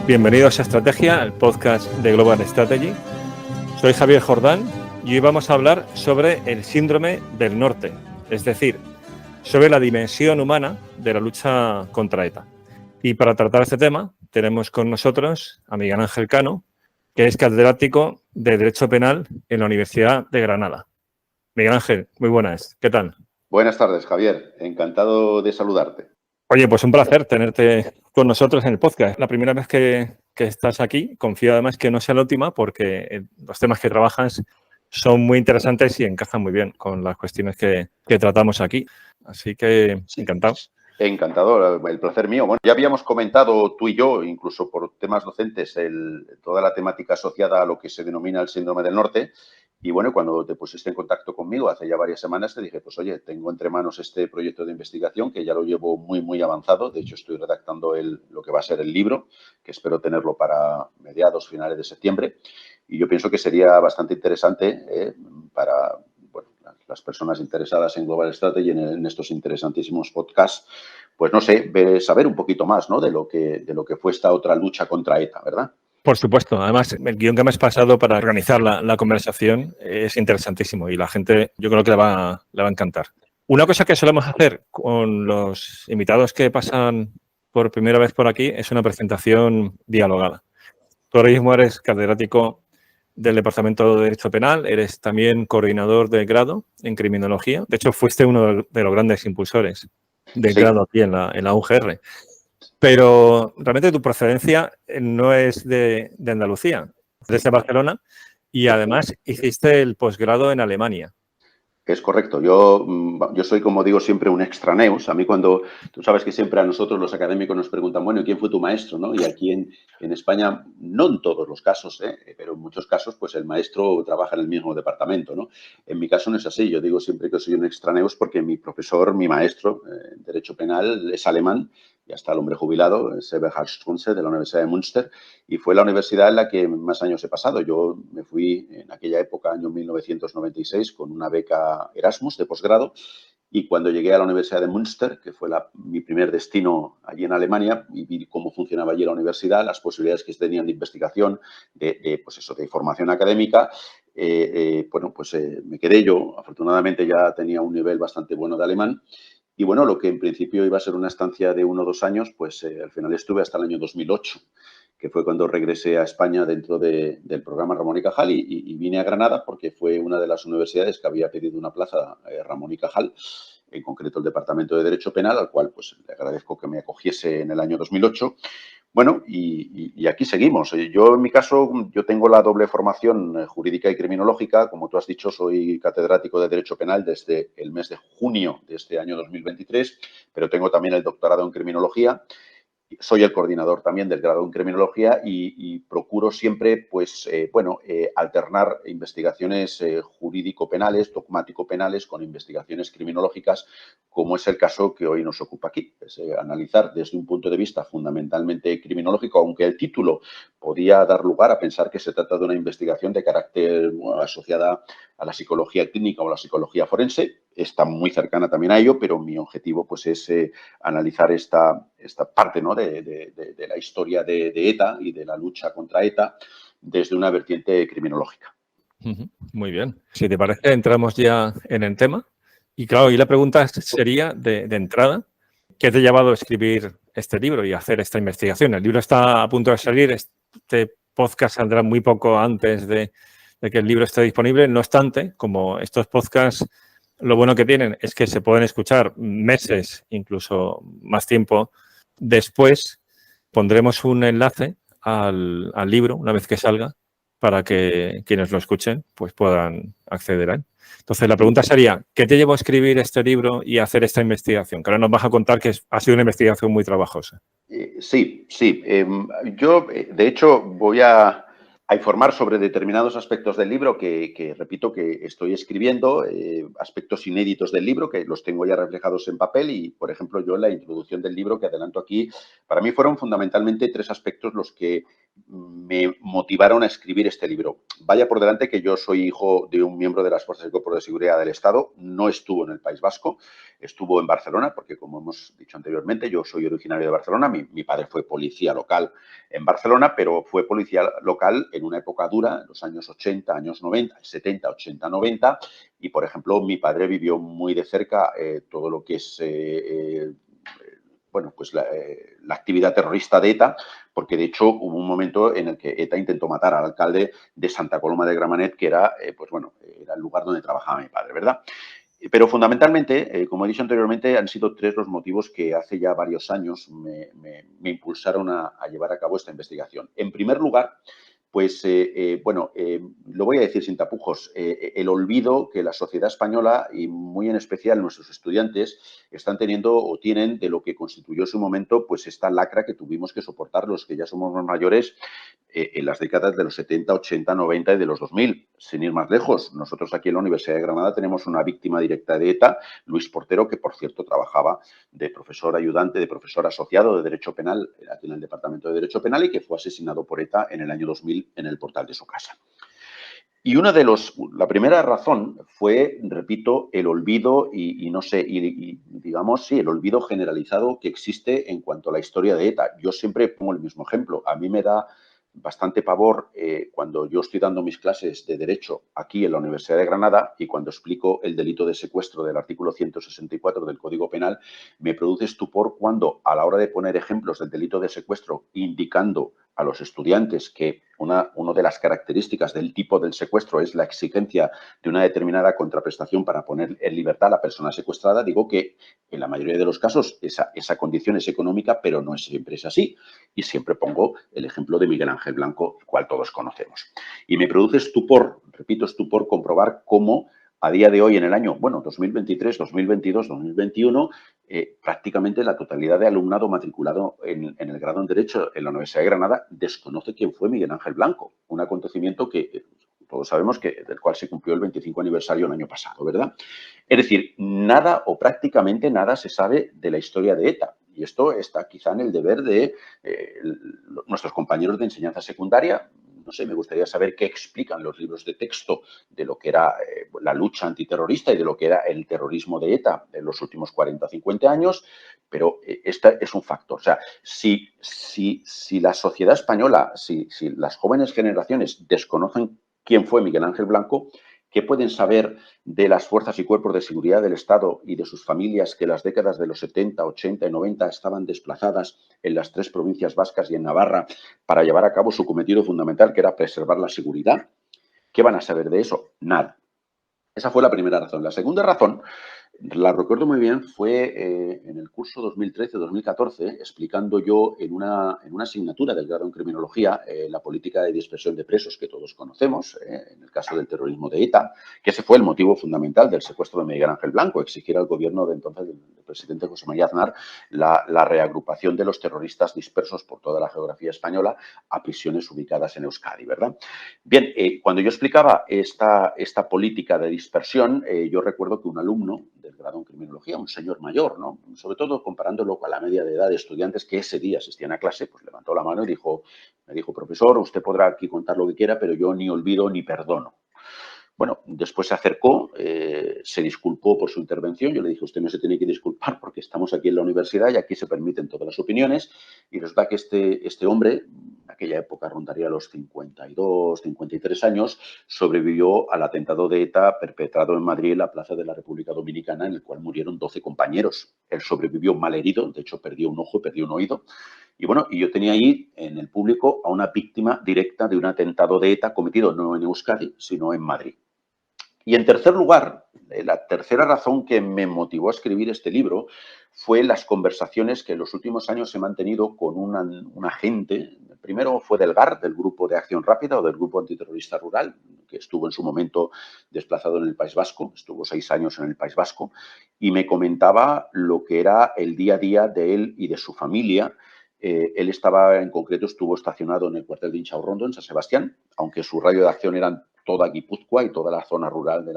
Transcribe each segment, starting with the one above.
Bienvenidos a Estrategia, el podcast de Global Strategy. Soy Javier Jordán y hoy vamos a hablar sobre el síndrome del norte, es decir, sobre la dimensión humana de la lucha contra ETA. Y para tratar este tema tenemos con nosotros a Miguel Ángel Cano, que es catedrático de Derecho Penal en la Universidad de Granada. Miguel Ángel, muy buenas, ¿qué tal? Buenas tardes, Javier. Encantado de saludarte. Oye, pues un placer tenerte con nosotros en el podcast. La primera vez que estás aquí, confío además que no sea la última porque los temas que trabajas son muy interesantes y encajan muy bien con las cuestiones que tratamos aquí. Así que encantado. Encantado, el placer mío. Bueno, ya habíamos comentado tú y yo, incluso por temas docentes, toda la temática asociada a lo que se denomina el síndrome del norte. Y bueno, cuando te pusiste en contacto conmigo hace ya varias semanas, te dije, pues oye, tengo entre manos este proyecto de investigación que ya lo llevo muy avanzado. De hecho, estoy redactando lo que va a ser el libro, que espero tenerlo para mediados, finales de septiembre. Y yo pienso que sería bastante interesante para las personas interesadas en Global Strategy, en estos interesantísimos podcasts, pues no sé, saber un poquito más, ¿no? de lo que fue esta otra lucha contra ETA, ¿verdad? Por supuesto. Además, el guión que me has pasado para organizar la conversación es interesantísimo y la gente yo creo que le va a encantar. Una cosa que solemos hacer con los invitados que pasan por primera vez por aquí es una presentación dialogada. Tú ahora mismo eres catedrático del Departamento de Derecho Penal, eres también coordinador de grado en Criminología. De hecho, fuiste uno de los grandes impulsores del grado aquí en la UGR. Pero realmente tu procedencia no es de Andalucía, eres de Barcelona y además hiciste el posgrado en Alemania. Es correcto. Yo soy, como digo, siempre un extraneus. A mí tú sabes que siempre a nosotros los académicos nos preguntan, bueno, ¿quién fue tu maestro? ¿No? Y aquí en España, no en todos los casos, pero en muchos casos, pues el maestro trabaja en el mismo departamento, ¿no? En mi caso no es así. Yo digo siempre que soy un extraneus porque mi profesor, mi maestro en Derecho Penal es alemán, ya está el hombre jubilado, es Eberhard Strunze de la Universidad de Münster, y fue la universidad en la que más años he pasado. Yo me fui en aquella época, año 1996, con una beca Erasmus de posgrado, y cuando llegué a la Universidad de Münster, que fue mi primer destino allí en Alemania, y vi cómo funcionaba allí la universidad, las posibilidades que tenían de investigación, de formación académica, me quedé yo. Afortunadamente ya tenía un nivel bastante bueno de alemán. Y bueno, lo que en principio iba a ser una estancia de 1 o 2 años, pues al final estuve hasta el año 2008, que fue cuando regresé a España dentro del programa Ramón y Cajal, y vine a Granada porque fue una de las universidades que había pedido una plaza, Ramón y Cajal, en concreto el Departamento de Derecho Penal, al cual pues le agradezco que me acogiese en el año 2008. Bueno, y aquí seguimos. Yo, en mi caso, yo tengo la doble formación jurídica y criminológica. Como tú has dicho, soy catedrático de Derecho Penal desde el mes de junio de este año 2023, pero tengo también el doctorado en Criminología. Soy el coordinador también del grado en Criminología y procuro siempre, alternar investigaciones jurídico-penales, dogmático-penales con investigaciones criminológicas, como es el caso que hoy nos ocupa aquí. Es analizar desde un punto de vista fundamentalmente criminológico, aunque el título podía dar lugar a pensar que se trata de una investigación de carácter asociada a la psicología clínica o la psicología forense. Está muy cercana también a ello, pero mi objetivo pues es analizar esta parte, ¿no? de la historia de ETA y de la lucha contra ETA desde una vertiente criminológica. Muy bien. Si te parece, entramos ya en el tema. Y claro, y la pregunta sería de entrada, ¿qué te ha llevado a escribir este libro y a hacer esta investigación? El libro está a punto de salir, este podcast saldrá muy poco antes de que el libro esté disponible. No obstante, como estos podcasts, lo bueno que tienen es que se pueden escuchar meses, incluso más tiempo después. Pondremos un enlace al libro una vez que salga para que quienes lo escuchen pues puedan acceder a él. Entonces, la pregunta sería, ¿qué te llevó a escribir este libro y a hacer esta investigación? Que ahora nos vas a contar que ha sido una investigación muy trabajosa. Sí. Yo, de hecho, voy a informar sobre determinados aspectos del libro que repito, que estoy escribiendo, aspectos inéditos del libro que los tengo ya reflejados en papel y, por ejemplo, yo en la introducción del libro que adelanto aquí, para mí fueron fundamentalmente 3 aspectos los que me motivaron a escribir este libro. Vaya por delante que yo soy hijo de un miembro de las Fuerzas y Cuerpos de Seguridad del Estado, no estuvo en el País Vasco, estuvo en Barcelona, porque como hemos dicho anteriormente, yo soy originario de Barcelona, mi padre fue policía local en Barcelona, pero fue policía local en una época dura, en los años 80, años 90, 70, 80, 90, y por ejemplo mi padre vivió muy de cerca todo lo que es bueno, pues la actividad terrorista de ETA, porque de hecho hubo un momento en el que ETA intentó matar al alcalde de Santa Coloma de Gramenet, que era, pues bueno, era el lugar donde trabajaba mi padre, ¿verdad? Pero fundamentalmente, como he dicho anteriormente, han sido tres los motivos que hace ya varios años me impulsaron a llevar a cabo esta investigación. En primer lugar, pues, bueno, lo voy a decir sin tapujos, el olvido que la sociedad española y muy en especial nuestros estudiantes están teniendo o tienen de lo que constituyó en su momento pues esta lacra que tuvimos que soportar los que ya somos más mayores en las décadas de los 70, 80, 90 y de los 2000. Sin ir más lejos, nosotros aquí en la Universidad de Granada tenemos una víctima directa de ETA, Luis Portero, que por cierto trabajaba de profesor ayudante, de profesor asociado de Derecho Penal aquí en el Departamento de Derecho Penal y que fue asesinado por ETA en el año 2000 en el portal de su casa. Y la primera razón fue, repito, el olvido y no sé, y digamos, sí, el olvido generalizado que existe en cuanto a la historia de ETA. Yo siempre pongo el mismo ejemplo. A mí me da bastante pavor cuando yo estoy dando mis clases de Derecho aquí en la Universidad de Granada y cuando explico el delito de secuestro del artículo 164 del Código Penal, me produce estupor cuando a la hora de poner ejemplos del delito de secuestro indicando a los estudiantes que una de las características del tipo del secuestro es la exigencia de una determinada contraprestación para poner en libertad a la persona secuestrada, digo que en la mayoría de los casos esa condición es económica, pero no siempre es así. Y siempre pongo el ejemplo de Miguel Ángel Blanco, el cual todos conocemos. Y me produce estupor, repito, estupor, comprobar cómo a día de hoy, en el año, bueno, 2023, 2022, 2021, prácticamente la totalidad de alumnado matriculado en el grado en Derecho en la Universidad de Granada desconoce quién fue Miguel Ángel Blanco, un acontecimiento que todos sabemos del cual se cumplió el 25 aniversario el año pasado, ¿verdad? Es decir, nada o prácticamente nada se sabe de la historia de ETA. Y esto está quizá en el deber de nuestros compañeros de enseñanza secundaria. No sé, me gustaría saber qué explican los libros de texto de lo que era la lucha antiterrorista y de lo que era el terrorismo de ETA en los últimos 40 o 50 años, pero este es un factor. O sea, si la sociedad española, si las jóvenes generaciones desconocen quién fue Miguel Ángel Blanco, ¿qué pueden saber de las fuerzas y cuerpos de seguridad del Estado y de sus familias que en las décadas de los 70, 80 y 90 estaban desplazadas en las tres provincias vascas y en Navarra para llevar a cabo su cometido fundamental, que era preservar la seguridad? ¿Qué van a saber de eso? Nada. Esa fue la primera razón. La segunda razón, la recuerdo muy bien, fue en el curso 2013-2014, explicando yo en una asignatura del grado en Criminología la política de dispersión de presos que todos conocemos, en el caso del terrorismo de ETA, que ese fue el motivo fundamental del secuestro de Miguel Ángel Blanco, exigir al gobierno de entonces del presidente José María Aznar la reagrupación de los terroristas dispersos por toda la geografía española a prisiones ubicadas en Euskadi, ¿verdad? Bien, cuando yo explicaba esta política de dispersión, yo recuerdo que un alumno del grado en Criminología, un señor mayor, ¿no? Sobre todo comparándolo con la media de edad de estudiantes que ese día asistían a clase, pues levantó la mano y me dijo, profesor, usted podrá aquí contar lo que quiera, pero yo ni olvido ni perdono. Bueno, después se acercó, se disculpó por su intervención. Yo le dije, usted no se tiene que disculpar porque estamos aquí en la universidad y aquí se permiten todas las opiniones. Y resulta que este hombre, en aquella época rondaría los 52, 53 años, sobrevivió al atentado de ETA perpetrado en Madrid, en la Plaza de la República Dominicana, en el cual murieron 12 compañeros. Él sobrevivió malherido, de hecho perdió un ojo, perdió un oído. Y bueno, y yo tenía ahí en el público a una víctima directa de un atentado de ETA cometido no en Euskadi, sino en Madrid. Y en tercer lugar, la tercera razón que me motivó a escribir este libro fue las conversaciones que en los últimos años he mantenido con un agente. Primero fue del GAR, del Grupo de Acción Rápida o del Grupo Antiterrorista Rural, que estuvo en su momento desplazado en el País Vasco, estuvo 6 años en el País Vasco, y me comentaba lo que era el día a día de él y de su familia. Él en concreto, estuvo estacionado en el cuartel de Inchaurrondo, en San Sebastián, aunque su radio de acción era toda Guipúzcoa y toda la zona rural de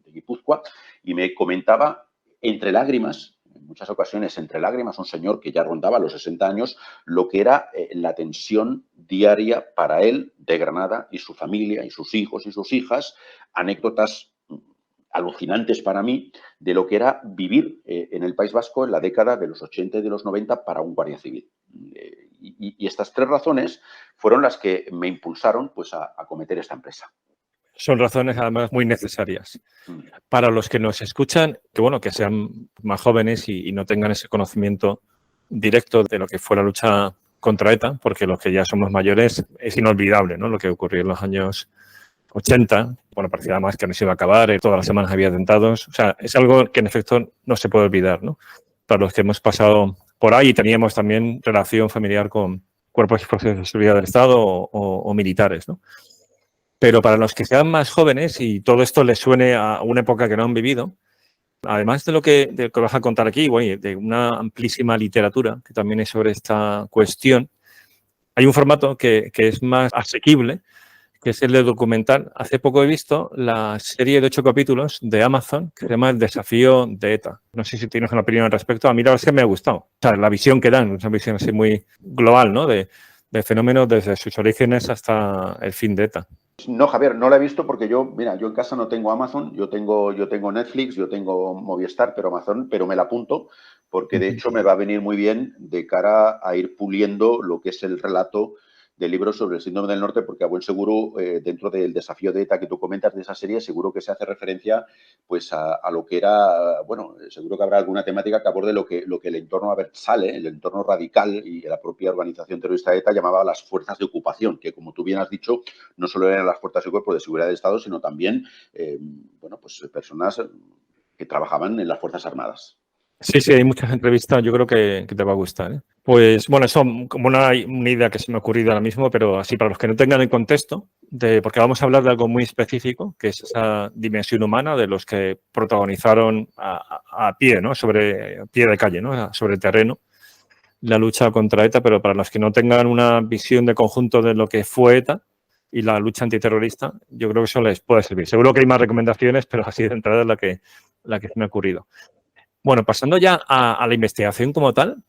Guipúzcoa, y me comentaba, entre lágrimas, en muchas ocasiones entre lágrimas, un señor que ya rondaba los 60 años, lo que era la tensión diaria para él de Granada y su familia y sus hijos y sus hijas, anécdotas alucinantes para mí de lo que era vivir en el País Vasco en la década de los 80 y de los 90 para un guardia civil. Y estas 3 razones fueron las que me impulsaron pues, a acometer esta empresa. Son razones además muy necesarias. Para los que nos escuchan, que bueno, que sean más jóvenes y no tengan ese conocimiento directo de lo que fue la lucha contra ETA, porque los que ya somos mayores es inolvidable, ¿no? Lo que ocurrió en los años 80, bueno, parecía más que no se iba a acabar, todas las semanas había atentados, o sea, es algo que en efecto no se puede olvidar, ¿no? Para los que hemos pasado por ahí, teníamos también relación familiar con cuerpos y fuerzas de seguridad del Estado o militares, ¿no? Pero para los que sean más jóvenes y todo esto les suene a una época que no han vivido, además de lo que vas a contar aquí, bueno, de una amplísima literatura que también es sobre esta cuestión, hay un formato que es más asequible, que es el de documental. Hace poco he visto la serie de 8 capítulos de Amazon que se llama El desafío de ETA. No sé si tienes una opinión al respecto. A mí la verdad es que me ha gustado. O sea, la visión que dan, una visión así muy global, ¿no? De fenómenos desde sus orígenes hasta el fin de ETA. No, Javier, no la he visto porque yo en casa no tengo Amazon, yo tengo Netflix, yo tengo Movistar, pero Amazon, pero me la apunto porque de hecho me va a venir muy bien de cara a ir puliendo lo que es el relato del libro sobre el síndrome del norte, porque a buen seguro, dentro del desafío de ETA que tú comentas de esa serie, seguro que se hace referencia pues a lo que era, bueno, seguro que habrá alguna temática que aborde lo que el entorno sale, el entorno radical y la propia organización terrorista ETA llamaba las fuerzas de ocupación, que como tú bien has dicho, no solo eran las fuerzas y cuerpos de seguridad del Estado, sino también, bueno, pues personas que trabajaban en las Fuerzas Armadas. Sí, sí, hay muchas entrevistas, yo creo que te va a gustar, ¿eh? Pues bueno, eso como una idea que se me ha ocurrido ahora mismo, pero así para los que no tengan el contexto, porque vamos a hablar de algo muy específico, que es esa dimensión humana de los que protagonizaron a pie, ¿no? Sobre pie de calle, ¿no? Sobre el terreno, la lucha contra ETA, pero para los que no tengan una visión de conjunto de lo que fue ETA y la lucha antiterrorista, yo creo que eso les puede servir. Seguro que hay más recomendaciones, pero así de entrada es la que se me ha ocurrido. Bueno, pasando ya a la investigación como tal,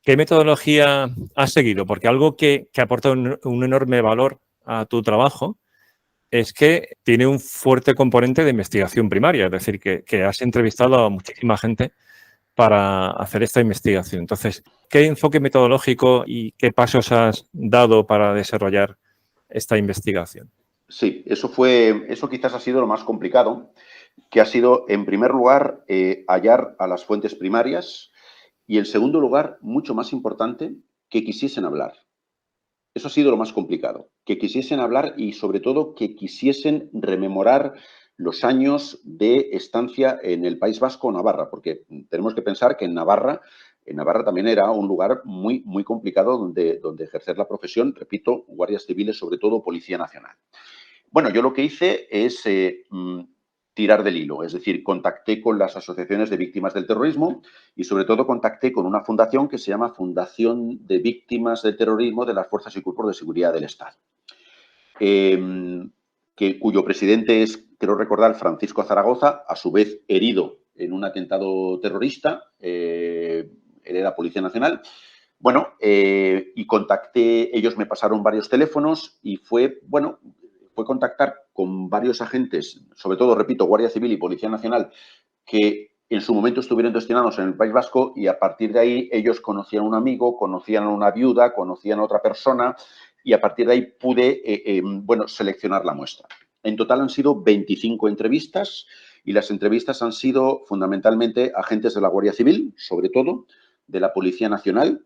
¿qué metodología has seguido? Porque algo que aporta un enorme valor a tu trabajo es que tiene un fuerte componente de investigación primaria, es decir, que has entrevistado a muchísima gente para hacer esta investigación. Entonces, ¿qué enfoque metodológico y qué pasos has dado para desarrollar esta investigación? Sí, eso quizás ha sido lo más complicado, que ha sido, en primer lugar, hallar a las fuentes primarias y, en segundo lugar, mucho más importante, que quisiesen hablar. Eso ha sido lo más complicado, que quisiesen hablar y, sobre todo, que quisiesen rememorar los años de estancia en el País Vasco o Navarra, porque tenemos que pensar que en Navarra también era un lugar muy, muy complicado donde ejercer la profesión, repito, guardias civiles, sobre todo Policía Nacional. Bueno, yo lo que hice es tirar del hilo, es decir, contacté con las asociaciones de víctimas del terrorismo y sobre todo contacté con una fundación que se llama Fundación de Víctimas del Terrorismo de las Fuerzas y Cuerpos de Seguridad del Estado, cuyo presidente es, creo recordar, Francisco Zaragoza, a su vez herido en un atentado terrorista, él era Policía Nacional. Bueno, y contacté, ellos me pasaron varios teléfonos y fue contactar con varios agentes, sobre todo, repito, Guardia Civil y Policía Nacional, que en su momento estuvieron destinados en el País Vasco y a partir de ahí ellos conocían a un amigo, conocían a una viuda, conocían a otra persona y a partir de ahí pude, seleccionar la muestra. En total han sido 25 entrevistas y las entrevistas han sido fundamentalmente agentes de la Guardia Civil, sobre todo, de la Policía Nacional,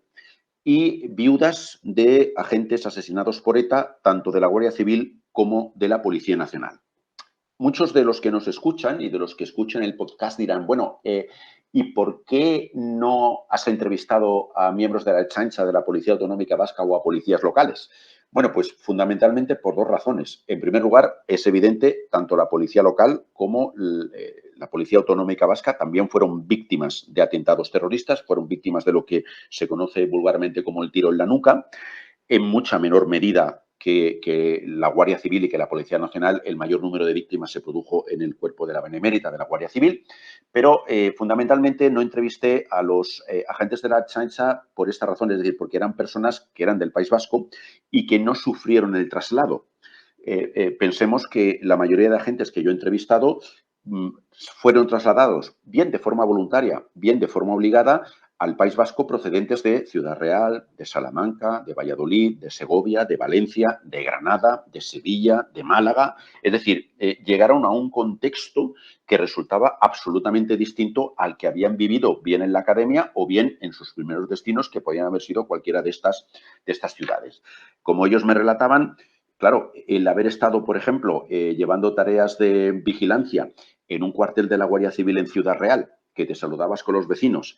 y viudas de agentes asesinados por ETA, tanto de la Guardia Civil como de la Policía Nacional. Muchos de los que nos escuchan y de los que escuchan el podcast dirán, bueno, ¿y por qué no has entrevistado a miembros de la Ertzaintza, de la Policía Autonómica Vasca o a policías locales? Bueno, pues fundamentalmente por 2 razones. En primer lugar, es evidente, tanto la policía local como la Policía Autonómica Vasca también fueron víctimas de atentados terroristas, fueron víctimas de lo que se conoce vulgarmente como el tiro en la nuca, en mucha menor medida que la Guardia Civil y que la Policía Nacional, el mayor número de víctimas se produjo en el cuerpo de la Benemérita de la Guardia Civil, pero fundamentalmente no entrevisté a los agentes de la Ertzaintza por esta razón, es decir, porque eran personas que eran del País Vasco y que no sufrieron el traslado. Pensemos que la mayoría de agentes que yo he entrevistado fueron trasladados bien de forma voluntaria, bien de forma obligada al País Vasco procedentes de Ciudad Real, de Salamanca, de Valladolid, de Segovia, de Valencia, de Granada, de Sevilla, de Málaga. Es decir, llegaron a un contexto que resultaba absolutamente distinto al que habían vivido bien en la academia o bien en sus primeros destinos, que podían haber sido cualquiera de estas ciudades. Como ellos me relataban, claro, el haber estado, por ejemplo, llevando tareas de vigilancia en un cuartel de la Guardia Civil en Ciudad Real, que te saludabas con los vecinos,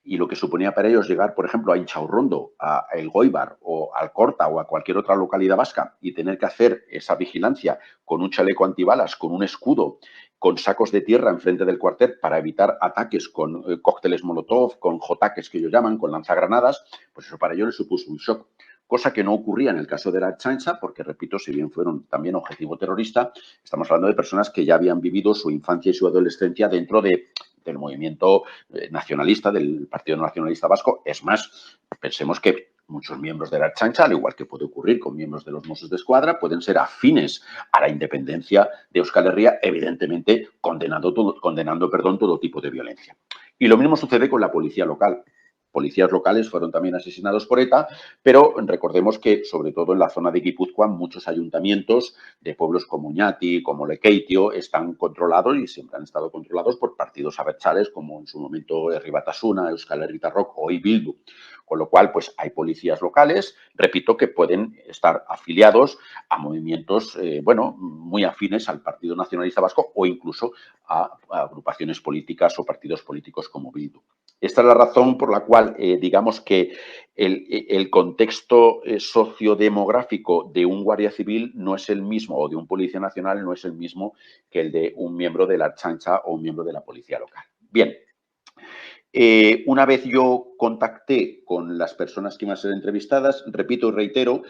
y lo que suponía para ellos llegar, por ejemplo, a Inchaurrondo, a Elgoibar o a Alcorta o a cualquier otra localidad vasca y tener que hacer esa vigilancia con un chaleco antibalas, con un escudo, con sacos de tierra enfrente del cuartel para evitar ataques con cócteles molotov, con jotaques que ellos llaman, con lanzagranadas, pues eso para ellos les supuso un shock. Cosa que no ocurría en el caso de la Ertzaintza, porque, repito, si bien fueron también objetivo terrorista, estamos hablando de personas que ya habían vivido su infancia y su adolescencia dentro del movimiento nacionalista, del Partido Nacionalista Vasco. Es más, pensemos que muchos miembros de la Ertzaintza, al igual que puede ocurrir con miembros de los Mossos d'Esquadra, pueden ser afines a la independencia de Euskal Herria, evidentemente condenando todo tipo de violencia. Y lo mismo sucede con la policía local. Policías locales fueron también asesinados por ETA, pero recordemos que, sobre todo en la zona de Guipúzcoa, muchos ayuntamientos de pueblos como Oñati, como Lekeitio, están controlados y siempre han estado controlados por partidos abertzales, como en su momento Herri Batasuna, Euskal Herritarrok o Bildu. Con lo cual, pues hay policías locales, repito, que pueden estar afiliados a movimientos, muy afines al Partido Nacionalista Vasco o incluso a agrupaciones políticas o partidos políticos como Bildu. Esta es la razón por la cual, digamos que el contexto sociodemográfico de un guardia civil no es el mismo, o de un policía nacional no es el mismo que el de un miembro de la Ertzaintza o un miembro de la policía local. Bien. Una vez yo contacté con las personas que iban a ser entrevistadas, repito y reitero,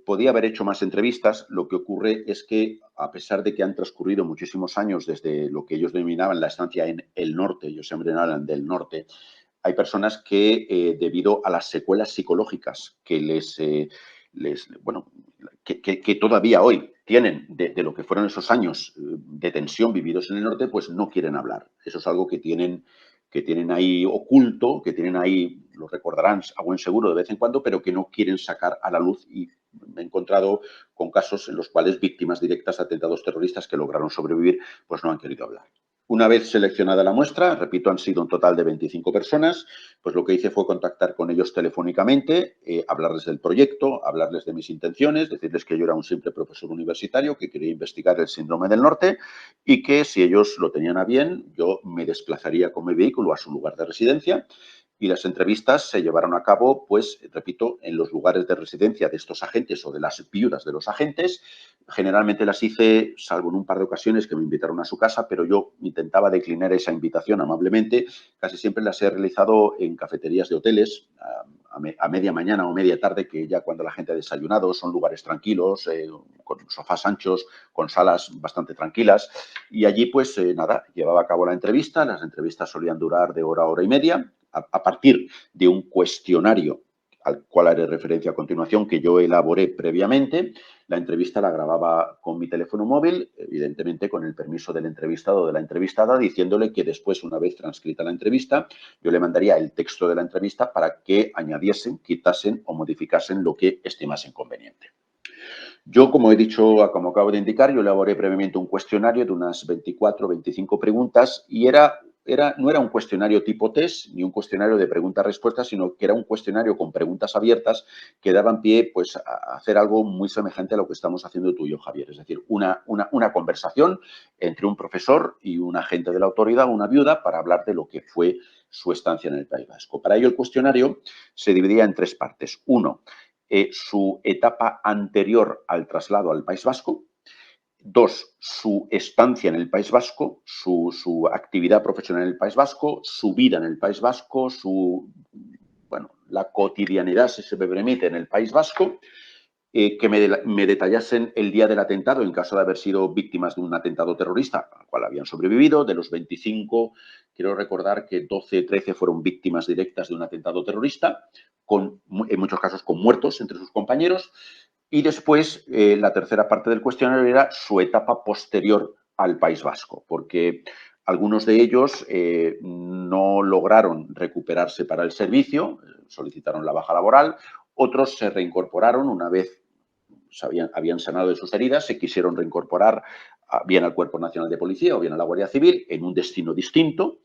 podía haber hecho más entrevistas. Lo que ocurre es que, a pesar de que han transcurrido muchísimos años desde lo que ellos denominaban la estancia en el norte, ellos siempre hablan del norte, hay personas que, debido a las secuelas psicológicas que que todavía hoy tienen de lo que fueron esos años de tensión vividos en el norte, pues no quieren hablar. Eso es algo que tienen ahí oculto, que tienen ahí, lo recordarán a buen seguro de vez en cuando, pero que no quieren sacar a la luz. Y me he encontrado con casos en los cuales víctimas directas de atentados terroristas que lograron sobrevivir, pues no han querido hablar. Una vez seleccionada la muestra, repito, han sido un total de 25 personas, pues lo que hice fue contactar con ellos telefónicamente, hablarles del proyecto, hablarles de mis intenciones, decirles que yo era un simple profesor universitario que quería investigar el síndrome del norte y que si ellos lo tenían a bien, yo me desplazaría con mi vehículo a su lugar de residencia. Y las entrevistas se llevaron a cabo, pues, repito, en los lugares de residencia de estos agentes o de las viudas de los agentes. Generalmente las hice, salvo en un par de ocasiones que me invitaron a su casa, pero yo intentaba declinar esa invitación amablemente. Casi siempre las he realizado en cafeterías de hoteles, a media mañana o media tarde, que ya cuando la gente ha desayunado, son lugares tranquilos, con sofás anchos, con salas bastante tranquilas. Y allí, pues nada, llevaba a cabo la entrevista. Las entrevistas solían durar de hora a hora y media, a partir de un cuestionario al cual haré referencia a continuación, que yo elaboré previamente. La entrevista la grababa con mi teléfono móvil, evidentemente con el permiso del entrevistado o de la entrevistada, diciéndole que después, una vez transcrita la entrevista, yo le mandaría el texto de la entrevista para que añadiesen, quitasen o modificasen lo que estimasen conveniente. Yo, como he dicho, como acabo de indicar, yo elaboré previamente un cuestionario de unas 24 o 25 preguntas y no era un cuestionario tipo test ni un cuestionario de preguntas-respuestas, sino que era un cuestionario con preguntas abiertas que daban pie, pues, a hacer algo muy semejante a lo que estamos haciendo tú y yo, Javier. Es decir, una conversación entre un profesor y un agente de la autoridad, una viuda, para hablar de lo que fue su estancia en el País Vasco. Para ello, el cuestionario se dividía en tres partes. Uno, su etapa anterior al traslado al País Vasco. Dos, su estancia en el País Vasco, su actividad profesional en el País Vasco, su vida en el País Vasco, la cotidianidad, si se me permite, en el País Vasco. que me detallasen el día del atentado en caso de haber sido víctimas de un atentado terrorista al cual habían sobrevivido. De los 25, quiero recordar que 12, 13 fueron víctimas directas de un atentado terrorista, en muchos casos con muertos entre sus compañeros. Y después, la tercera parte del cuestionario era su etapa posterior al País Vasco, porque algunos de ellos no lograron recuperarse para el servicio, solicitaron la baja laboral, otros se reincorporaron una vez habían sanado de sus heridas, se quisieron reincorporar bien al Cuerpo Nacional de Policía o bien a la Guardia Civil en un destino distinto.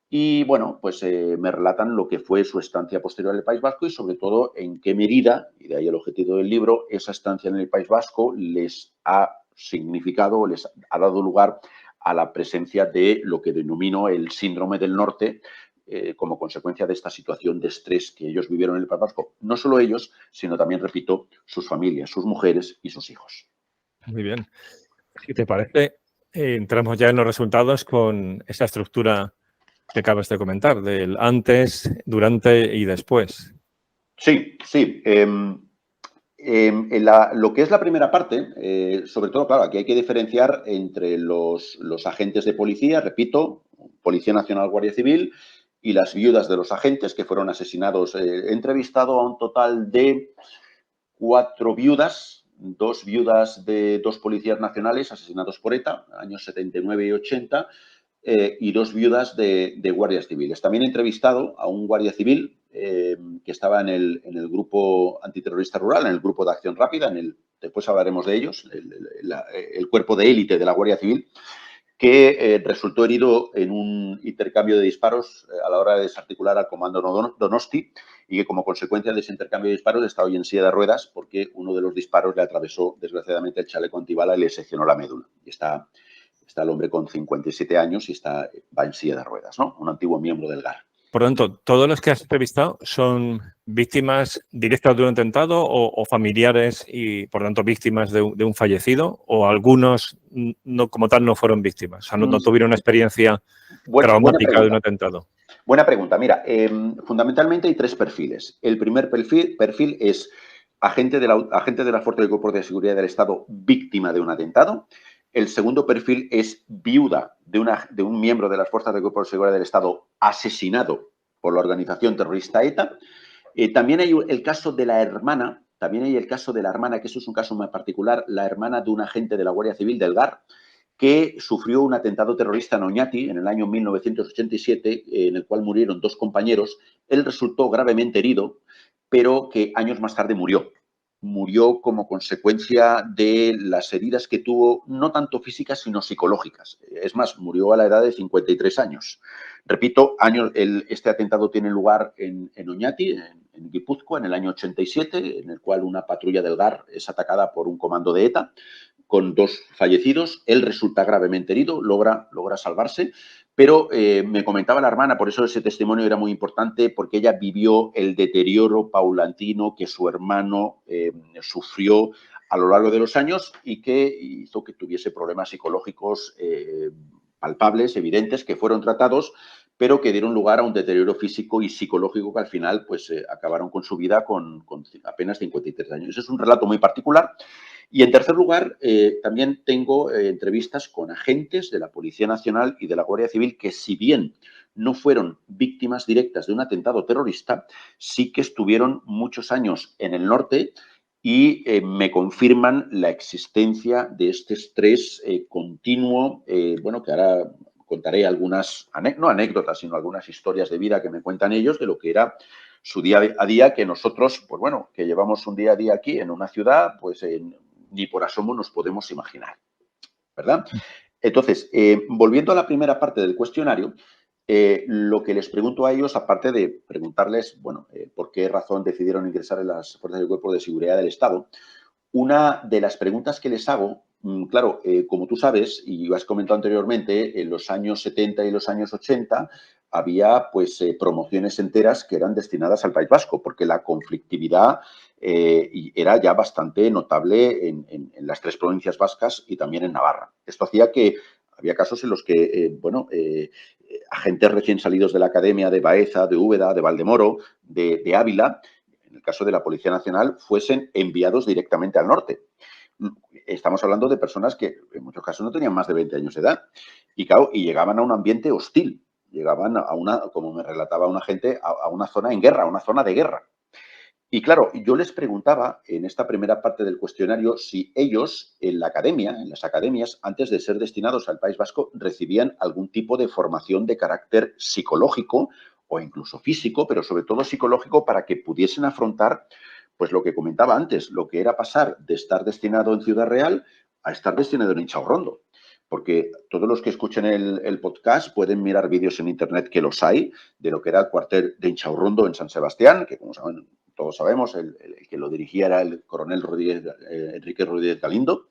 Y bueno, pues me relatan lo que fue su estancia posterior en el País Vasco y sobre todo en qué medida, y de ahí el objetivo del libro, esa estancia en el País Vasco les ha significado o les ha dado lugar a la presencia de lo que denomino el síndrome del norte, como consecuencia de esta situación de estrés que ellos vivieron en el País Vasco. No solo ellos, sino también, repito, sus familias, sus mujeres y sus hijos. Muy bien. Si te parece, entramos ya en los resultados con esa estructura que acabas de comentar, del antes, durante y después. Sí, sí. Lo que es la primera parte, sobre todo, claro, aquí hay que diferenciar entre los agentes de policía, repito, Policía Nacional, Guardia Civil, y las viudas de los agentes que fueron asesinados. He entrevistado a un total de 4 viudas, 2 viudas de 2 policías nacionales asesinados por ETA, años 79 y 80, y 2 viudas de guardias civiles. También he entrevistado a un guardia civil que estaba en el grupo antiterrorista rural, en el grupo de acción rápida, después hablaremos de ellos, el cuerpo de élite de la Guardia Civil, que resultó herido en un intercambio de disparos a la hora de desarticular al comando Donosti y que como consecuencia de ese intercambio de disparos está hoy en silla de ruedas porque uno de los disparos le atravesó desgraciadamente el chaleco antibala y le seccionó la médula. Y está el hombre con 57 años y va en silla de ruedas, ¿no? Un antiguo miembro del GAR. Por lo tanto, ¿todos los que has entrevistado son víctimas directas de un atentado o familiares y, por tanto, víctimas de un fallecido? ¿O algunos no, como tal, no fueron víctimas? O sea, no tuvieron una experiencia traumática de un atentado. Buena pregunta. Mira, fundamentalmente hay 3 perfiles. El primer perfil es agente de la Fuerza de Cuerpos de Seguridad del Estado víctima de un atentado. El segundo perfil es viuda de un miembro de las Fuerzas de Cuerpos de Seguridad del Estado asesinado por la organización terrorista ETA. También hay el caso de la hermana, que eso es un caso muy particular, la hermana de un agente de la Guardia Civil del GAR, que sufrió un atentado terrorista en Oñati en el año 1987, en el cual murieron 2 compañeros. Él resultó gravemente herido, pero que años más tarde murió. Murió como consecuencia de las heridas que tuvo, no tanto físicas, sino psicológicas. Es más, murió a la edad de 53 años. Repito, este atentado tiene lugar en Oñati, en Guipúzcoa, en el año 87, en el cual una patrulla del GAR es atacada por un comando de ETA, con 2 fallecidos. Él resulta gravemente herido, logra salvarse, pero me comentaba la hermana, por eso ese testimonio era muy importante, porque ella vivió el deterioro paulatino que su hermano sufrió a lo largo de los años y que hizo que tuviese problemas psicológicos palpables, evidentes, que fueron tratados, pero que dieron lugar a un deterioro físico y psicológico que al final pues, acabaron con su vida con apenas 53 años. Ese es un relato muy particular. Y en tercer lugar, también tengo entrevistas con agentes de la Policía Nacional y de la Guardia Civil que, si bien no fueron víctimas directas de un atentado terrorista, sí que estuvieron muchos años en el norte y me confirman la existencia de este estrés continuo, bueno, que ahora contaré algunas, no anécdotas, sino algunas historias de vida que me cuentan ellos de lo que era su día a día, que nosotros, pues bueno, que llevamos un día a día aquí en una ciudad, pues ni por asomo nos podemos imaginar, ¿verdad? Entonces, volviendo a la primera parte del cuestionario, lo que les pregunto a ellos, aparte de preguntarles, bueno, por qué razón decidieron ingresar en las Fuerzas del Cuerpo de Seguridad del Estado, una de las preguntas que les hago, claro, como tú sabes y has comentado anteriormente, en los años 70 y los años 80 había pues promociones enteras que eran destinadas al País Vasco, porque la conflictividad era ya bastante notable en las 3 provincias vascas y también en Navarra. Esto hacía que había casos en los que, agentes recién salidos de la academia de Baeza, de Úbeda, de Valdemoro, de Ávila, en en el caso de la Policía Nacional, fuesen enviados directamente al norte. Estamos hablando de personas que en muchos casos no tenían más de 20 años de edad y, claro, y llegaban a un ambiente hostil, llegaban a una, como me relataba una gente, a una zona en guerra, a una zona de guerra. Y claro, yo les preguntaba en esta primera parte del cuestionario si ellos en la academia, en las academias, antes de ser destinados al País Vasco, recibían algún tipo de formación de carácter psicológico o incluso físico, pero sobre todo psicológico, para que pudiesen afrontar, pues lo que comentaba antes, lo que era pasar de estar destinado en Ciudad Real a estar destinado en Inchaurrondo. Porque todos los que escuchen el podcast pueden mirar vídeos en internet, que los hay, de lo que era el cuartel de Inchaurrondo en San Sebastián, que como saben, todos sabemos, el que lo dirigía era el coronel Enrique Rodríguez Galindo.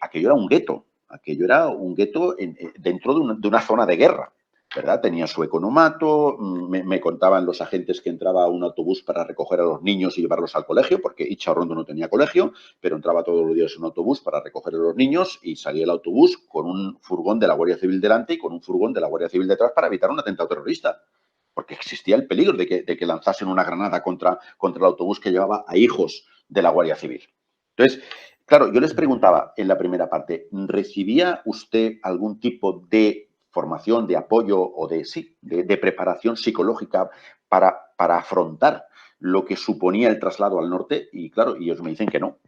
Aquello era un gueto dentro de una zona de guerra, ¿verdad? Tenía su economato, me contaban los agentes que entraba un autobús para recoger a los niños y llevarlos al colegio, porque Inchaurrondo no tenía colegio, pero entraba todos los días un autobús para recoger a los niños y salía el autobús con un furgón de la Guardia Civil delante y con un furgón de la Guardia Civil detrás para evitar un atentado terrorista. Porque existía el peligro de que lanzasen una granada contra el autobús que llevaba a hijos de la Guardia Civil. Entonces, claro, yo les preguntaba en la primera parte, ¿recibía usted algún tipo de formación, de apoyo o de preparación psicológica para afrontar lo que suponía el traslado al norte? Y claro, ellos me dicen que no.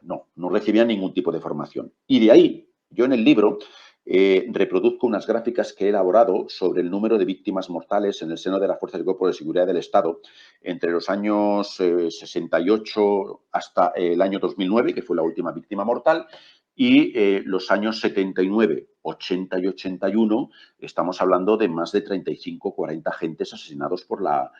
No recibían ningún tipo de formación. Y de ahí, yo en el libro reproduzco unas gráficas que he elaborado sobre el número de víctimas mortales en el seno de las Fuerzas y Cuerpos de Seguridad del Estado entre los años 68 hasta el año 2009, que fue la última víctima mortal, y los años 79, 80 y 81, estamos hablando de más de 35, 40 agentes asesinados por la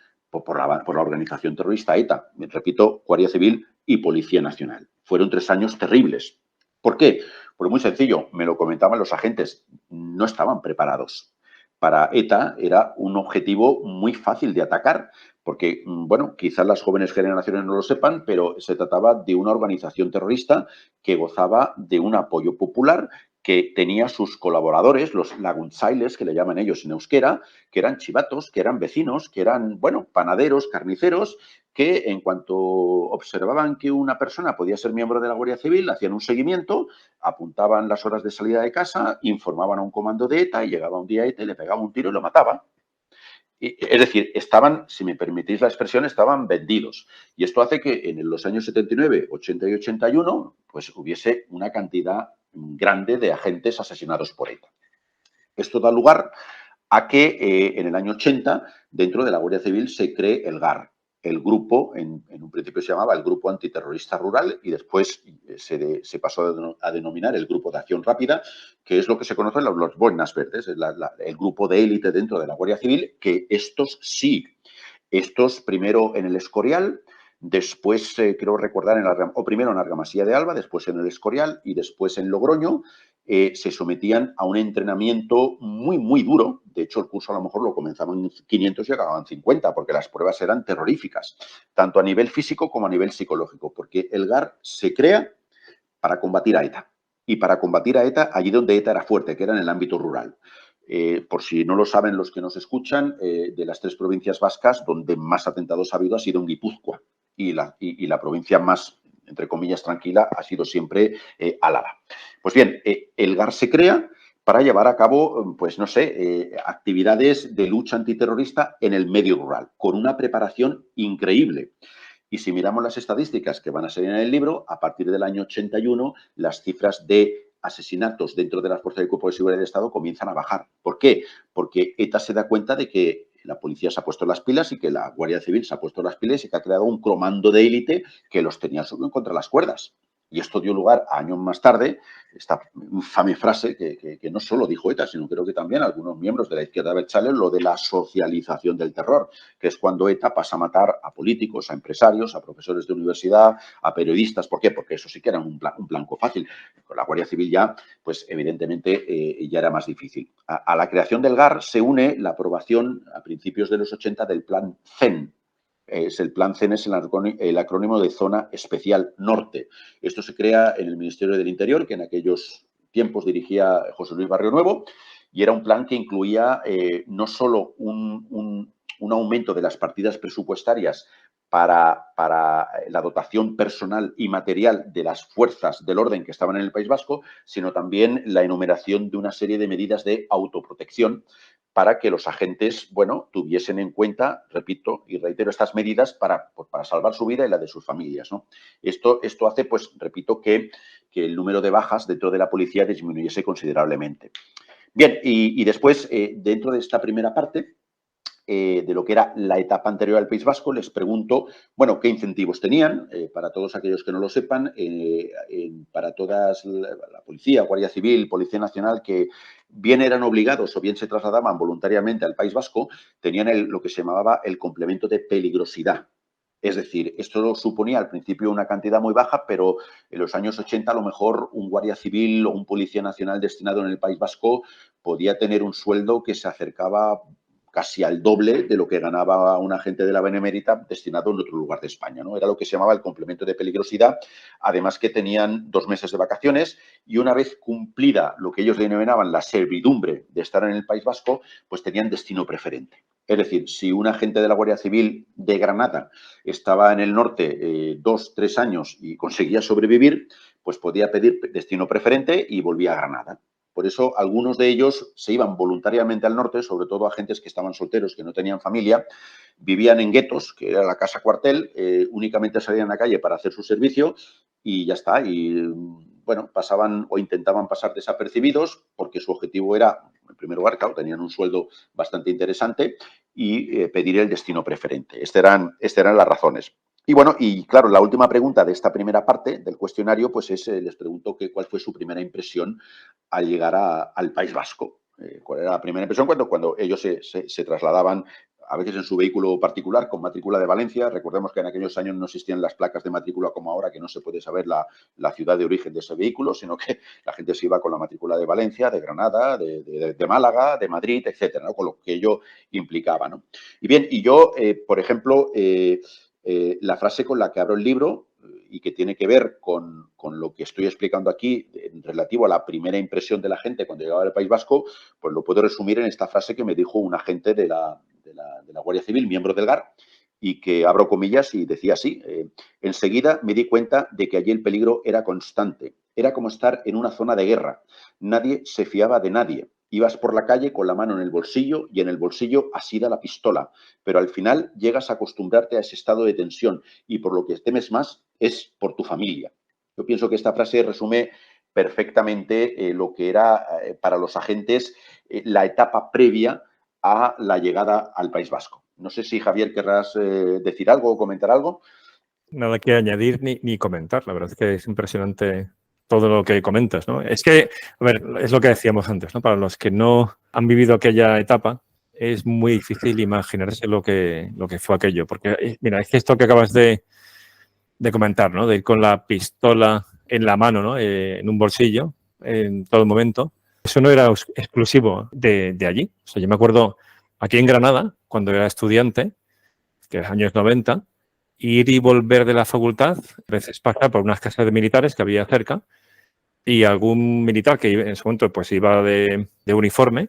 organización terrorista ETA. Repito, Guardia Civil y Policía Nacional. Fueron 3 años terribles. ¿Por qué? Pues muy sencillo, me lo comentaban los agentes, no estaban preparados. Para ETA era un objetivo muy fácil de atacar, porque, bueno, quizás las jóvenes generaciones no lo sepan, pero se trataba de una organización terrorista que gozaba de un apoyo popular, que tenía sus colaboradores, los laguntzailes, que le llaman ellos en euskera, que eran chivatos, que eran vecinos, que eran, bueno, panaderos, carniceros, que en cuanto observaban que una persona podía ser miembro de la Guardia Civil, hacían un seguimiento, apuntaban las horas de salida de casa, informaban a un comando de ETA y llegaba un día ETA y le pegaba un tiro y lo mataba. Es decir, estaban, si me permitís la expresión, estaban vendidos. Y esto hace que en los años 79, 80 y 81, pues hubiese una cantidad grande de agentes asesinados por ETA. Esto da lugar a que en el año 80, dentro de la Guardia Civil, se cree el GAR. El grupo, en un principio se llamaba el Grupo Antiterrorista Rural y después se pasó a denominar el Grupo de Acción Rápida, que es lo que se conoce los Boinas Verdes, el grupo de élite dentro de la Guardia Civil, que estos primero en el Escorial, después creo recordar, primero en Argamasilla de Alba, después en el Escorial y después en Logroño, se sometían a un entrenamiento muy, muy duro. De hecho, el curso a lo mejor lo comenzaban en 500 y acababan 50, porque las pruebas eran terroríficas, tanto a nivel físico como a nivel psicológico, porque el GAR se crea para combatir a ETA. Y para combatir a ETA allí donde ETA era fuerte, que era en el ámbito rural. Por si no lo saben los que nos escuchan, de las 3 provincias vascas, donde más atentados ha habido ha sido en Guipúzcoa. Y la provincia más, entre comillas, tranquila ha sido siempre Álava. Pues bien, el GAR se crea para llevar a cabo, pues no sé, actividades de lucha antiterrorista en el medio rural, con una preparación increíble. Y si miramos las estadísticas que van a salir en el libro, a partir del año 81, las cifras de asesinatos dentro de las fuerzas y cuerpos de seguridad del Estado comienzan a bajar. ¿Por qué? Porque ETA se da cuenta de que la policía se ha puesto las pilas y que la Guardia Civil se ha puesto las pilas y que ha creado un comando de élite que los tenía contra las cuerdas. Y esto dio lugar a años más tarde, esta infame frase que no solo dijo ETA, sino creo que también algunos miembros de la izquierda abertzale, lo de la socialización del terror, que es cuando ETA pasa a matar a políticos, a empresarios, a profesores de universidad, a periodistas. ¿Por qué? Porque eso sí que era un blanco fácil. Con la Guardia Civil ya, pues evidentemente ya era más difícil. A la creación del GAR se une la aprobación a principios de los 80 del Plan CEN. El Plan CEN es el acrónimo de Zona Especial Norte. Esto se crea en el Ministerio del Interior, que en aquellos tiempos dirigía José Luis Barrio Nuevo, y era un plan que incluía no solo un aumento de las partidas presupuestarias para la dotación personal y material de las fuerzas del orden que estaban en el País Vasco, sino también la enumeración de una serie de medidas de autoprotección para que los agentes, bueno, tuviesen en cuenta, repito y reitero, estas medidas para salvar su vida y la de sus familias, ¿no? Esto hace, pues, repito, que el número de bajas dentro de la policía disminuyese considerablemente. Bien, y después, dentro de esta primera parte, de lo que era la etapa anterior al País Vasco, les pregunto, bueno, qué incentivos tenían, para todos aquellos que no lo sepan, para todas la policía, Guardia Civil, Policía Nacional, que bien eran obligados o bien se trasladaban voluntariamente al País Vasco, tenían lo que se llamaba el complemento de peligrosidad. Es decir, esto suponía al principio una cantidad muy baja, pero en los años 80 a lo mejor un guardia civil o un policía nacional destinado en el País Vasco podía tener un sueldo que se acercaba casi al doble de lo que ganaba un agente de la Benemérita destinado en otro lugar de España, ¿no? Era lo que se llamaba el complemento de peligrosidad, además que tenían 2 meses de vacaciones y una vez cumplida lo que ellos denominaban la servidumbre de estar en el País Vasco, pues tenían destino preferente. Es decir, si un agente de la Guardia Civil de Granada estaba en el norte 2, 3 años y conseguía sobrevivir, pues podía pedir destino preferente y volvía a Granada. Por eso, algunos de ellos se iban voluntariamente al norte, sobre todo agentes que estaban solteros, que no tenían familia, vivían en guetos, que era la casa cuartel, únicamente salían a la calle para hacer su servicio y ya está. Y, bueno, pasaban o intentaban pasar desapercibidos porque su objetivo era, en primer lugar, claro, tenían un sueldo bastante interesante y pedir el destino preferente. Estas eran las razones. Y bueno, y claro, la última pregunta de esta primera parte del cuestionario, pues les pregunto cuál fue su primera impresión al llegar al País Vasco. ¿Cuál era la primera impresión cuando ellos se trasladaban, a veces en su vehículo particular, con matrícula de Valencia? Recordemos que en aquellos años no existían las placas de matrícula como ahora, que no se puede saber la ciudad de origen de ese vehículo, sino que la gente se iba con la matrícula de Valencia, de Granada, de Málaga, de Madrid, etcétera, ¿no? Con lo que ello implicaba, ¿no? Y bien, y yo, por ejemplo, la frase con la que abro el libro y que tiene que ver con lo que estoy explicando aquí en relativo a la primera impresión de la gente cuando llegaba al País Vasco, pues lo puedo resumir en esta frase que me dijo un agente de la Guardia Civil, miembro del GAR, y que abro comillas y decía así: enseguida me di cuenta de que allí el peligro era constante. Era como estar en una zona de guerra. Nadie se fiaba de nadie. Ibas por la calle con la mano en el bolsillo y en el bolsillo asida la pistola, pero al final llegas a acostumbrarte a ese estado de tensión y por lo que temes más es por tu familia. Yo pienso que esta frase resume perfectamente lo que era para los agentes la etapa previa a la llegada al País Vasco. No sé si, Javier, querrás decir algo o comentar algo. Nada que añadir ni comentar. La verdad es que es impresionante todo lo que comentas, ¿no? Es que, a ver, es lo que decíamos antes, ¿no? Para los que no han vivido aquella etapa, es muy difícil imaginarse lo que fue aquello. Porque, mira, es que esto que acabas de comentar, ¿no? De ir con la pistola en la mano, ¿no? En un bolsillo, en todo momento. Eso no era exclusivo de allí. O sea, yo me acuerdo aquí en Granada, cuando era estudiante, que en los años 90, ir y volver de la facultad, a veces pasar por unas casas de militares que había cerca y algún militar que en ese momento pues iba de uniforme,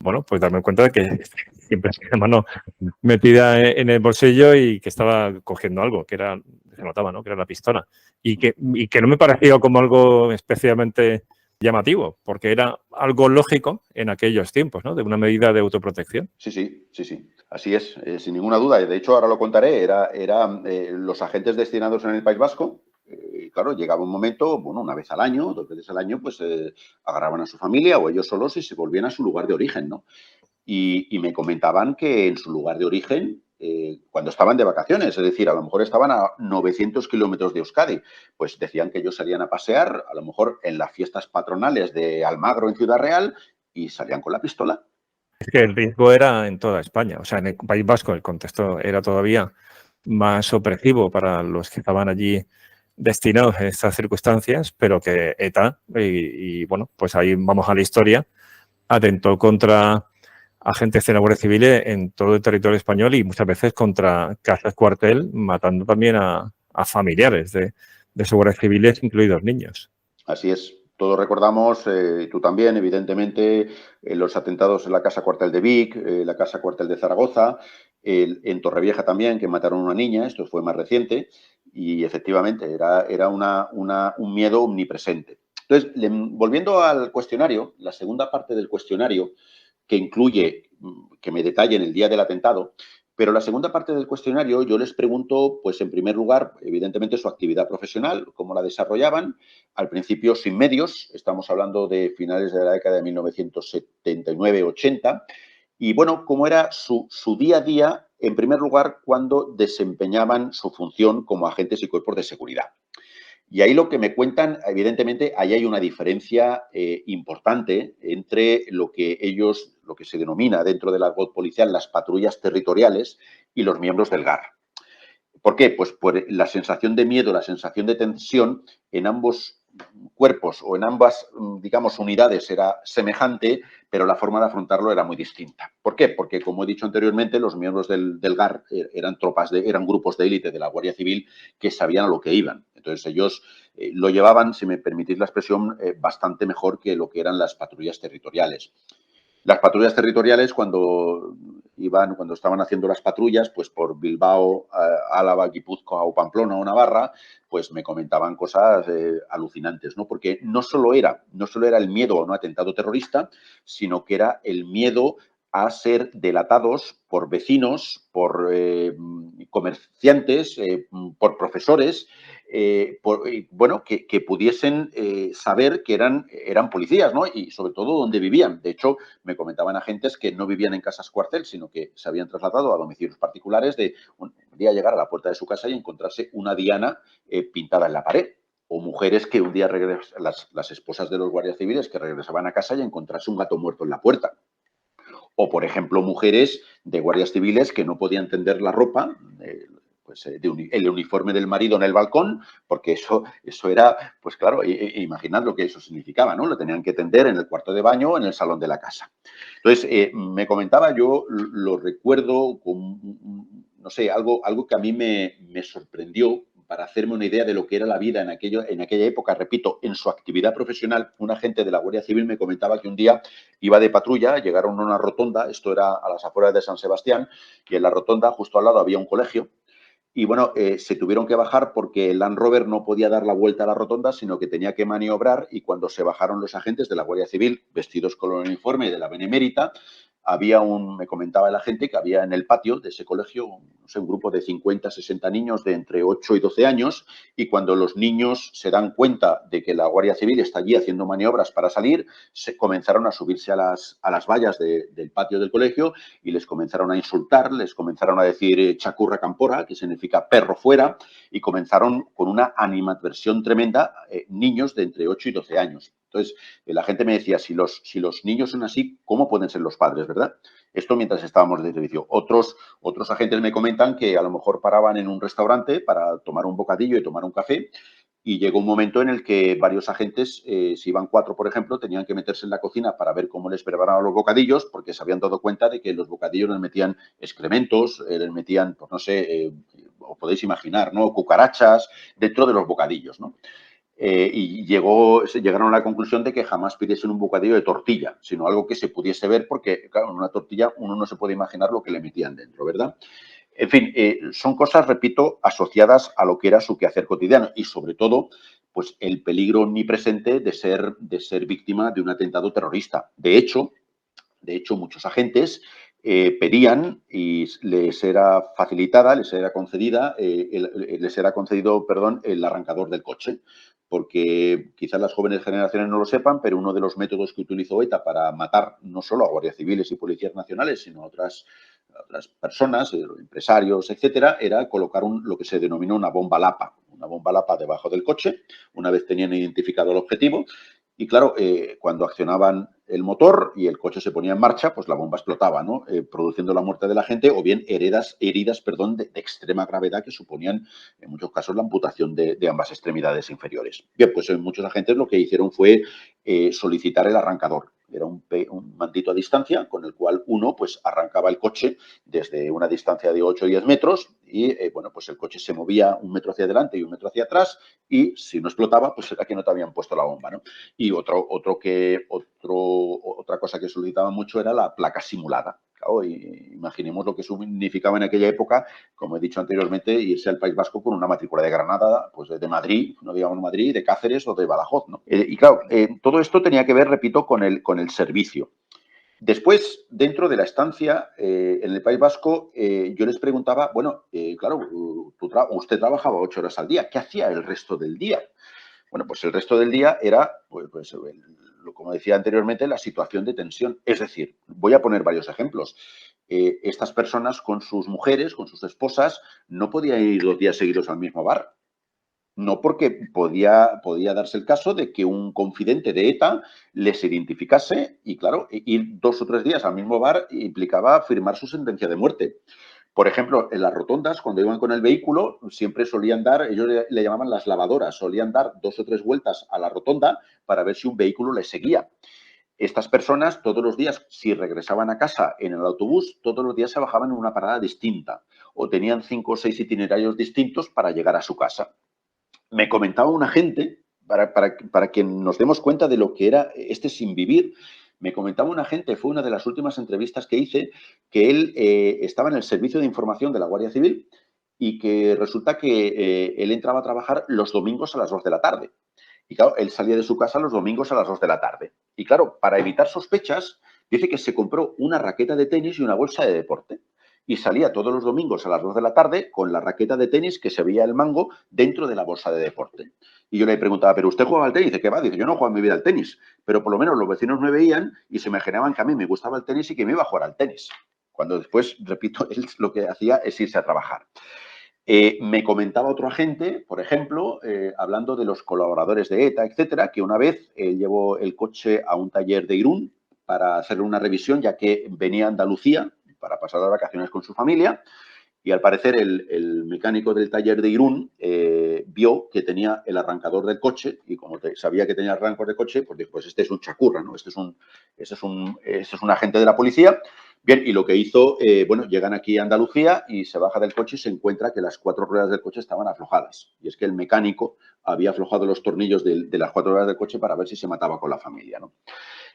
bueno, pues darme cuenta de que siempre tenía la mano metida en el bolsillo y que estaba cogiendo algo, que era, se notaba, ¿no? Que era la pistola. Y que no me parecía como algo especialmente llamativo, porque era algo lógico en aquellos tiempos, ¿no? De una medida de autoprotección. Sí. Así es, sin ninguna duda. De hecho, ahora lo contaré. Eran los agentes destinados en el País Vasco. Claro, llegaba un momento, bueno, una vez al año, 2 veces al año, pues agarraban a su familia o ellos solos y se volvían a su lugar de origen, ¿no? Y me comentaban que en su lugar de origen, cuando estaban de vacaciones, es decir, a lo mejor estaban a 900 kilómetros de Euskadi, pues decían que ellos salían a pasear, a lo mejor en las fiestas patronales de Almagro en Ciudad Real, y salían con la pistola. Es que el riesgo era en toda España. O sea, en el País Vasco el contexto era todavía más opresivo para los que estaban allí destinados en estas circunstancias, pero que ETA, y bueno, pues ahí vamos a la historia, atentó contra agentes de la Guardia Civil en todo el territorio español y muchas veces contra casas cuartel, matando también a familiares de esos guardias civiles, incluidos niños. Así es. Todos recordamos, tú también, evidentemente, los atentados en la Casa Cuartel de Vic, la Casa Cuartel de Zaragoza, En Torrevieja también, que mataron a una niña, esto fue más reciente, y efectivamente era un miedo omnipresente. Entonces, volviendo al cuestionario, la segunda parte del cuestionario, que incluye que me detallen el día del atentado, pero la segunda parte del cuestionario yo les pregunto, pues en primer lugar, evidentemente su actividad profesional, cómo la desarrollaban, al principio sin medios, estamos hablando de finales de la década de 1979-80, y bueno, cómo era su día a día, en primer lugar, cuando desempeñaban su función como agentes y cuerpos de seguridad. Y ahí lo que me cuentan, evidentemente, ahí hay una diferencia importante entre lo que se denomina dentro del argot policial las patrullas territoriales y los miembros del GAR. ¿Por qué? Pues por la sensación de miedo, la sensación de tensión en ambos cuerpos o en ambas, digamos, unidades era semejante, pero la forma de afrontarlo era muy distinta. ¿Por qué? Porque, como he dicho anteriormente, los miembros del GAR eran eran grupos de élite de la Guardia Civil que sabían a lo que iban. Entonces, ellos lo llevaban, si me permitís la expresión, bastante mejor que lo que eran las patrullas territoriales. Las patrullas territoriales, cuando estaban haciendo las patrullas, pues por Bilbao, Álava, Guipúzcoa o Pamplona o Navarra, pues me comentaban cosas alucinantes, ¿no? Porque no solo era el miedo a un atentado terrorista, sino que era el miedo a ser delatados por vecinos, por comerciantes, por profesores, bueno, que pudiesen saber que eran policías, ¿no? Y sobre todo dónde vivían. De hecho, me comentaban agentes que no vivían en casas cuartel, sino que se habían trasladado a domicilios particulares de un día llegar a la puerta de su casa y encontrarse una diana pintada en la pared. O mujeres que un día las esposas de los guardias civiles que regresaban a casa y encontrarse un gato muerto en la puerta. O, por ejemplo, mujeres de guardias civiles que no podían tender la ropa, el uniforme del marido en el balcón, porque eso era, pues claro, imaginad lo que eso significaba, ¿no? Lo tenían que tender en el cuarto de baño o en el salón de la casa. Entonces, me comentaba, yo lo recuerdo con, no sé, algo que a mí me sorprendió para hacerme una idea de lo que era la vida en aquella época. Repito, en su actividad profesional, un agente de la Guardia Civil me comentaba que un día iba de patrulla, llegaron a una rotonda, esto era a las afueras de San Sebastián, y en la rotonda, justo al lado, había un colegio. Y bueno, se tuvieron que bajar porque el Land Rover no podía dar la vuelta a la rotonda, sino que tenía que maniobrar, y cuando se bajaron los agentes de la Guardia Civil, vestidos con el uniforme de la Benemérita, me comentaba el agente que había en el patio de ese colegio, no sé, un grupo de 50, 60 niños de entre 8 y 12 años, y cuando los niños se dan cuenta de que la Guardia Civil está allí haciendo maniobras para salir, comenzaron a subirse a las vallas del patio del colegio y les comenzaron a insultar, les comenzaron a decir chacurra campora, que significa perro fuera, y comenzaron con una animadversión tremenda, niños de entre 8 y 12 años. Entonces, la gente me decía, si los niños son así, ¿cómo pueden ser los padres, verdad? Esto mientras estábamos de servicio. Otros agentes me comentan que a lo mejor paraban en un restaurante para tomar un bocadillo y tomar un café, y llegó un momento en el que varios agentes, si iban 4, por ejemplo, tenían que meterse en la cocina para ver cómo les preparaban los bocadillos, porque se habían dado cuenta de que los bocadillos les metían excrementos, les metían, pues no sé, os podéis imaginar, ¿no? Cucarachas dentro de los bocadillos, ¿no? Y llegaron a la conclusión de que jamás pidiesen un bocadillo de tortilla, sino algo que se pudiese ver, porque, claro, en una tortilla uno no se puede imaginar lo que le metían dentro, ¿verdad? En fin, son cosas, repito, asociadas a lo que era su quehacer cotidiano y, sobre todo, pues el peligro omnipresente de ser víctima de un atentado terrorista. De hecho, muchos agentes pedían y les era facilitada, les era concedido, el arrancador del coche, porque quizás las jóvenes generaciones no lo sepan, pero uno de los métodos que utilizó ETA para matar no solo a guardias civiles y policías nacionales, sino a otras personas, empresarios, etcétera, era colocar lo que se denominó una bomba lapa debajo del coche, una vez tenían identificado el objetivo. Y claro, cuando accionaban el motor y el coche se ponía en marcha, pues la bomba explotaba, ¿no? Produciendo la muerte de la gente o bien heridas de extrema gravedad que suponían, en muchos casos, la amputación de ambas extremidades inferiores. Bien, pues muchos agentes lo que hicieron fue solicitar el arrancador. Era un mantito a distancia con el cual uno pues arrancaba el coche desde una distancia de 8 o 10 metros y, bueno, pues el coche se movía 1 metro hacia adelante y 1 metro hacia atrás, y si no explotaba, pues era que no te habían puesto la bomba, ¿no? Y otra cosa que solicitaban mucho era la placa simulada. Claro, imaginemos lo que significaba en aquella época, como he dicho anteriormente, irse al País Vasco con una matrícula de Granada, pues de Madrid, no digamos Madrid, de Cáceres o de Badajoz, ¿no? Y claro, todo esto tenía que ver, repito, con el servicio. Después, dentro de la estancia en el País Vasco, yo les preguntaba, bueno, claro, usted trabajaba 8 horas al día, ¿qué hacía el resto del día? Bueno, pues el resto del día era, como decía anteriormente, la situación de tensión. Es decir, voy a poner varios ejemplos. Estas personas con sus mujeres, con sus esposas, no podían ir 2 días seguidos al mismo bar. No, porque podía darse el caso de que un confidente de ETA les identificase y, claro, ir 2 o 3 días al mismo bar implicaba firmar su sentencia de muerte. Por ejemplo, en las rotondas, cuando iban con el vehículo, siempre solían dar, ellos le llamaban las lavadoras, solían dar 2 o 3 vueltas a la rotonda para ver si un vehículo les seguía. Estas personas todos los días, si regresaban a casa en el autobús, todos los días se bajaban en una parada distinta o tenían 5 o 6 itinerarios distintos para llegar a su casa. Me comentaba un agente, para que nos demos cuenta de lo que era este sin vivir, me comentaba un agente, fue una de las últimas entrevistas que hice, que él estaba en el servicio de información de la Guardia Civil y que resulta que él entraba a trabajar los domingos a las 2 de la tarde. Y claro, él salía de su casa los domingos a las 2 de la tarde. Y claro, para evitar sospechas, dice que se compró una raqueta de tenis y una bolsa de deporte. Y salía todos los domingos a las 2 de la tarde con la raqueta de tenis que se veía el mango dentro de la bolsa de deporte. Y yo le preguntaba, ¿pero usted juega al tenis? Dice, ¿qué va? Dice, yo no juego en mi vida al tenis. Pero por lo menos los vecinos me veían y se imaginaban que a mí me gustaba el tenis y que me iba a jugar al tenis. Cuando después, repito, él lo que hacía es irse a trabajar. Me comentaba otro agente, por ejemplo, hablando de los colaboradores de ETA, etcétera, que una vez llevó el coche a un taller de Irún para hacerle una revisión, ya que venía a Andalucía para pasar las vacaciones con su familia, y al parecer el mecánico del taller de Irún vio que tenía el arrancador del coche y como sabía que tenía el arrancador del coche, pues dijo, pues este es un chacurra, ¿no? Este es un agente de la policía. Bien, y lo que hizo, bueno, llegan aquí a Andalucía y se baja del coche y se encuentra que las 4 ruedas del coche estaban aflojadas. Y es que el mecánico había aflojado los tornillos de las 4 ruedas del coche para ver si se mataba con la familia, ¿no?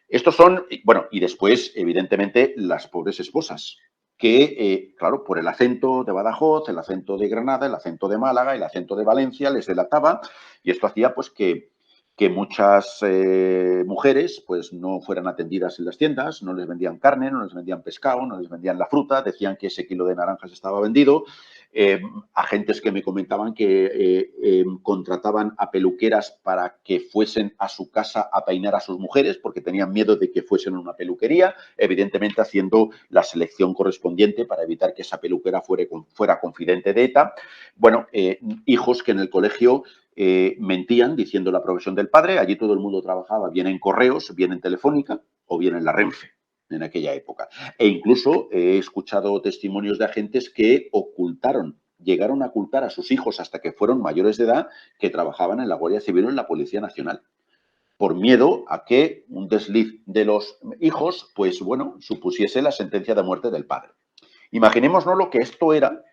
Estos son, bueno, y después, evidentemente, las pobres esposas, que, claro, por el acento de Badajoz, el acento de Granada, el acento de Málaga, el acento de Valencia, les delataba, y esto hacía pues que muchas mujeres pues no fueran atendidas en las tiendas, no les vendían carne, no les vendían pescado, no les vendían la fruta, decían que ese kilo de naranjas estaba vendido. Agentes que me comentaban que contrataban a peluqueras para que fuesen a su casa a peinar a sus mujeres porque tenían miedo de que fuesen a una peluquería, evidentemente haciendo la selección correspondiente para evitar que esa peluquera fuera confidente de ETA. Bueno, hijos que en el colegio mentían diciendo la profesión del padre, allí todo el mundo trabajaba bien en correos, bien en Telefónica o bien en la Renfe en aquella época. E incluso he escuchado testimonios de agentes que llegaron a ocultar a sus hijos hasta que fueron mayores de edad que trabajaban en la Guardia Civil o en la Policía Nacional, por miedo a que un desliz de los hijos, pues bueno, supusiese la sentencia de muerte del padre. Imaginémonos lo que esto era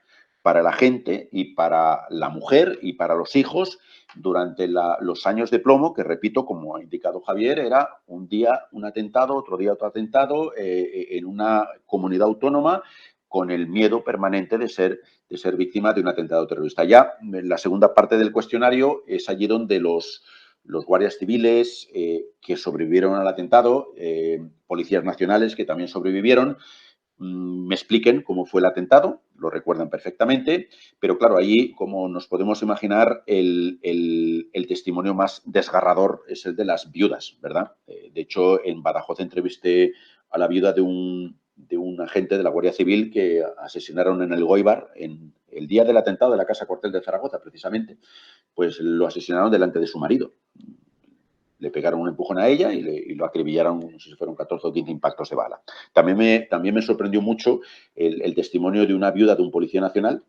para la gente y para la mujer y para los hijos durante los años de plomo, que repito, como ha indicado Javier, era un día un atentado, otro día otro atentado, en una comunidad autónoma con el miedo permanente de ser víctima de un atentado terrorista. Ya en la segunda parte del cuestionario es allí donde los guardias civiles que sobrevivieron al atentado, policías nacionales que también sobrevivieron, me expliquen cómo fue el atentado, lo recuerdan perfectamente, pero claro, allí, como nos podemos imaginar, el testimonio más desgarrador es el de las viudas, ¿verdad? De hecho, en Badajoz entrevisté a la viuda de un agente de la Guardia Civil que asesinaron en el Goibar, en el día del atentado de la Casa Cuartel de Zaragoza, precisamente, pues lo asesinaron delante de su marido. Le pegaron un empujón a ella y lo acribillaron, no sé si fueron 14 o 15 impactos de bala. También me sorprendió mucho el testimonio de una viuda de un policía nacional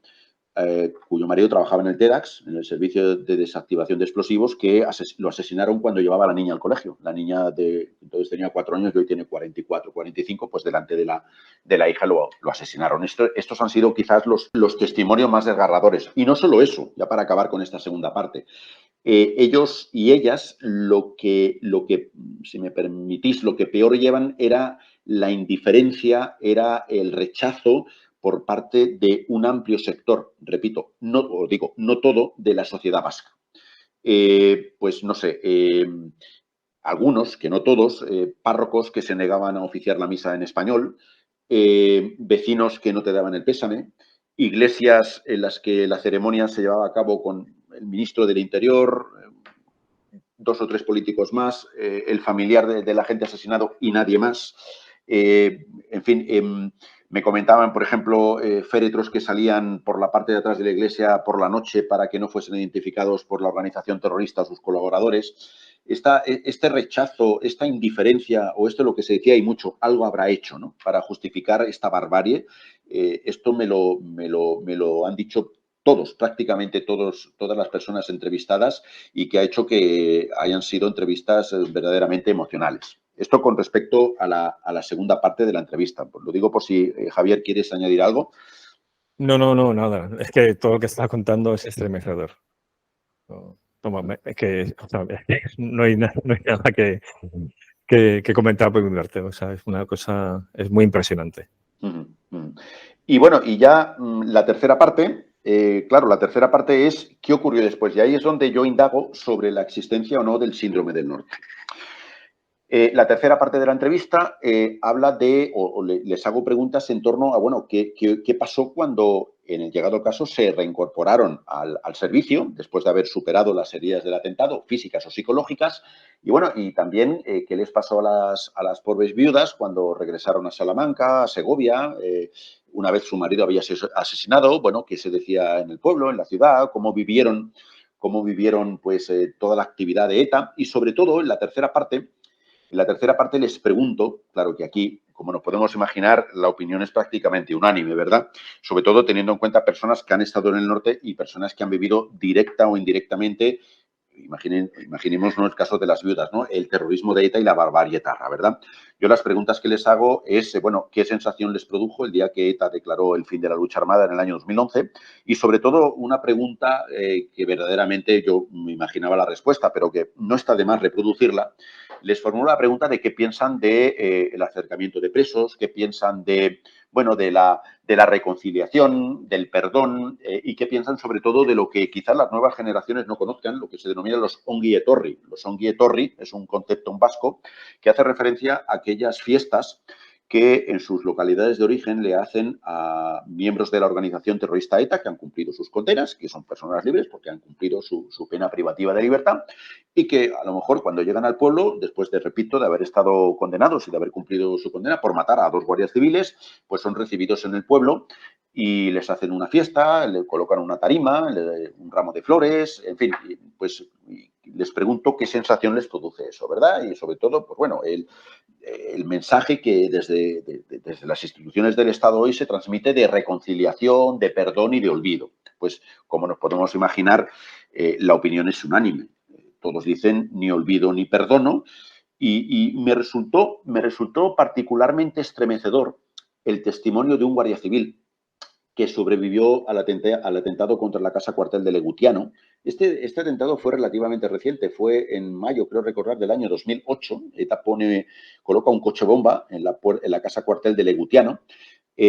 cuyo marido trabajaba en el TEDx, en el servicio de desactivación de explosivos, que lo asesinaron cuando llevaba a la niña al colegio. La niña entonces tenía 4 años y hoy tiene 44, 45, pues delante de la hija lo asesinaron. Estos han sido quizás los testimonios más desgarradores. Y no solo eso, ya para acabar con esta segunda parte. Ellos y ellas, lo que, si me permitís, lo que peor llevan era la indiferencia, era el rechazo por parte de un amplio sector, repito, no todo, de la sociedad vasca. Pues no sé, algunos, que no todos, párrocos que se negaban a oficiar la misa en español, vecinos que no te daban el pésame, iglesias en las que la ceremonia se llevaba a cabo con el ministro del Interior, 2 o 3 políticos más, el familiar de la gente asesinado y nadie más. En fin, me comentaban, por ejemplo, féretros que salían por la parte de atrás de la iglesia por la noche para que no fuesen identificados por la organización terrorista o sus colaboradores. Este rechazo, esta indiferencia, o esto es lo que se decía y mucho, algo habrá hecho, ¿no?, para justificar esta barbarie. Esto me lo han dicho todos, prácticamente todas las personas entrevistadas, y que ha hecho que hayan sido entrevistas verdaderamente emocionales. Esto con respecto a la segunda parte de la entrevista. Pues lo digo por si, Javier, ¿quieres añadir algo? No, nada. Es que todo lo que estás contando es estremecedor. Es que no hay nada que comentar por preguntarte. O sea, es una cosa, es muy impresionante. Y bueno, y ya la tercera parte, claro, la tercera parte es ¿qué ocurrió después? Y ahí es donde yo indago sobre la existencia o no del síndrome del norte. La tercera parte de la entrevista habla de, les hago preguntas en torno a, bueno, ¿qué pasó cuando, en el llegado caso, se reincorporaron al servicio después de haber superado las heridas del atentado, físicas o psicológicas? Y bueno, y también qué les pasó a las pobres viudas cuando regresaron a Salamanca, a Segovia, una vez su marido había sido asesinado, bueno, qué se decía en el pueblo, en la ciudad, cómo vivieron pues toda la actividad de ETA, y sobre todo en la tercera parte les pregunto, claro que aquí, como nos podemos imaginar, la opinión es prácticamente unánime, ¿verdad? Sobre todo teniendo en cuenta personas que han estado en el norte y personas que han vivido directa o indirectamente, imaginemos, ¿no?, el caso de las viudas, ¿no?, el terrorismo de ETA y la barbarie etarra, ¿verdad? Yo las preguntas que les hago es, bueno, ¿qué sensación les produjo el día que ETA declaró el fin de la lucha armada en el año 2011? Y sobre todo una pregunta que verdaderamente yo me imaginaba la respuesta, pero que no está de más reproducirla. Les formulo la pregunta de qué piensan del acercamiento de presos, qué piensan de la reconciliación, del perdón, y qué piensan sobre todo de lo que quizás las nuevas generaciones no conozcan, lo que se denomina los ongi etorri. Los ongi etorri es un concepto en vasco que hace referencia a aquellas fiestas que en sus localidades de origen le hacen a miembros de la organización terrorista ETA que han cumplido sus condenas, que son personas libres porque han cumplido su pena privativa de libertad, y que a lo mejor cuando llegan al pueblo, después de, repito, de haber estado condenados y de haber cumplido su condena por matar a 2 guardias civiles, pues son recibidos en el pueblo y les hacen una fiesta, le colocan una tarima, un ramo de flores, en fin, pues les pregunto qué sensación les produce eso, ¿verdad? Y sobre todo, pues bueno, el mensaje que desde las instituciones del Estado hoy se transmite de reconciliación, de perdón y de olvido. Pues, como nos podemos imaginar, la opinión es unánime. Todos dicen ni olvido ni perdono, y me resultó particularmente estremecedor el testimonio de un guardia civil que sobrevivió al atentado contra la casa cuartel de Legutiano. Este atentado fue relativamente reciente, fue en mayo, creo recordar, del año 2008. ETA coloca un coche bomba en la casa cuartel de Legutiano,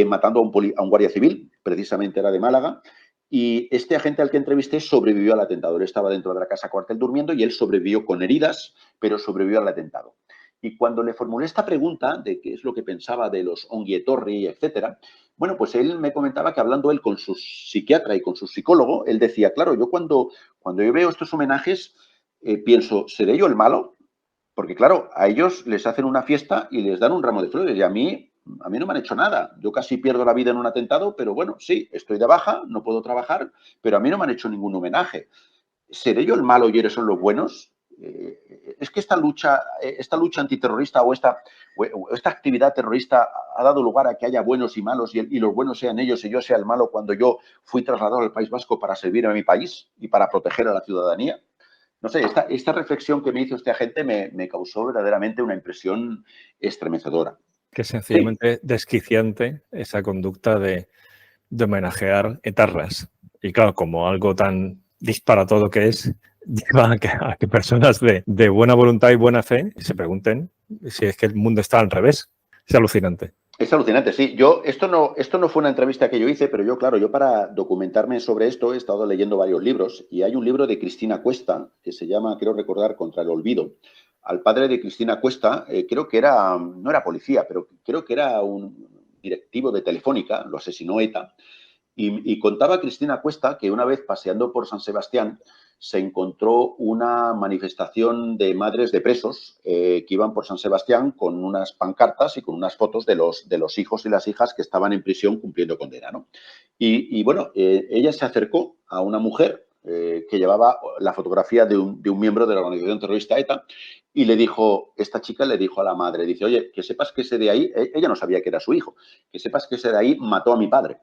matando a un guardia civil, precisamente era de Málaga, y este agente al que entrevisté sobrevivió al atentado. Él estaba dentro de la casa cuartel durmiendo y él sobrevivió con heridas, pero sobrevivió al atentado. Y cuando le formulé esta pregunta de qué es lo que pensaba de los ongi etorri, etcétera, bueno, pues él me comentaba que hablando él con su psiquiatra y con su psicólogo, él decía, claro, yo cuando yo veo estos homenajes, pienso, ¿seré yo el malo? Porque claro, a ellos les hacen una fiesta y les dan un ramo de flores, y a mí no me han hecho nada. Yo casi pierdo la vida en un atentado, pero bueno, sí, estoy de baja, no puedo trabajar, pero a mí no me han hecho ningún homenaje. ¿Seré yo el malo y ellos son los buenos? Es que esta lucha antiterrorista o esta actividad terrorista ha dado lugar a que haya buenos y malos, y los buenos sean ellos y yo sea el malo, cuando yo fui trasladado al País Vasco para servir a mi país y para proteger a la ciudadanía. No sé, esta reflexión que me hizo este agente me causó verdaderamente una impresión estremecedora. Que es sencillamente desquiciante esa conducta de homenajear etarras. Y claro, como algo tan disparatado que es, lleva a que personas de buena voluntad y buena fe se pregunten si es que el mundo está al revés. Es alucinante. Es alucinante, sí. Esto no fue una entrevista que yo hice, pero yo para documentarme sobre esto he estado leyendo varios libros y hay un libro de Cristina Cuesta que se llama, quiero recordar, Contra el olvido. Al padre de Cristina Cuesta, creo que no era policía, pero creo que era un directivo de Telefónica, lo asesinó ETA. Y contaba Cristina Cuesta que una vez paseando por San Sebastián se encontró una manifestación de madres de presos que iban por San Sebastián con unas pancartas y con unas fotos de los hijos y las hijas que estaban en prisión cumpliendo condena, ¿no? Bueno, ella se acercó a una mujer que llevaba la fotografía de un miembro de la organización terrorista ETA y esta chica le dijo a la madre, dice, oye, que sepas que ese de ahí, ella no sabía que era su hijo, que sepas que ese de ahí mató a mi padre.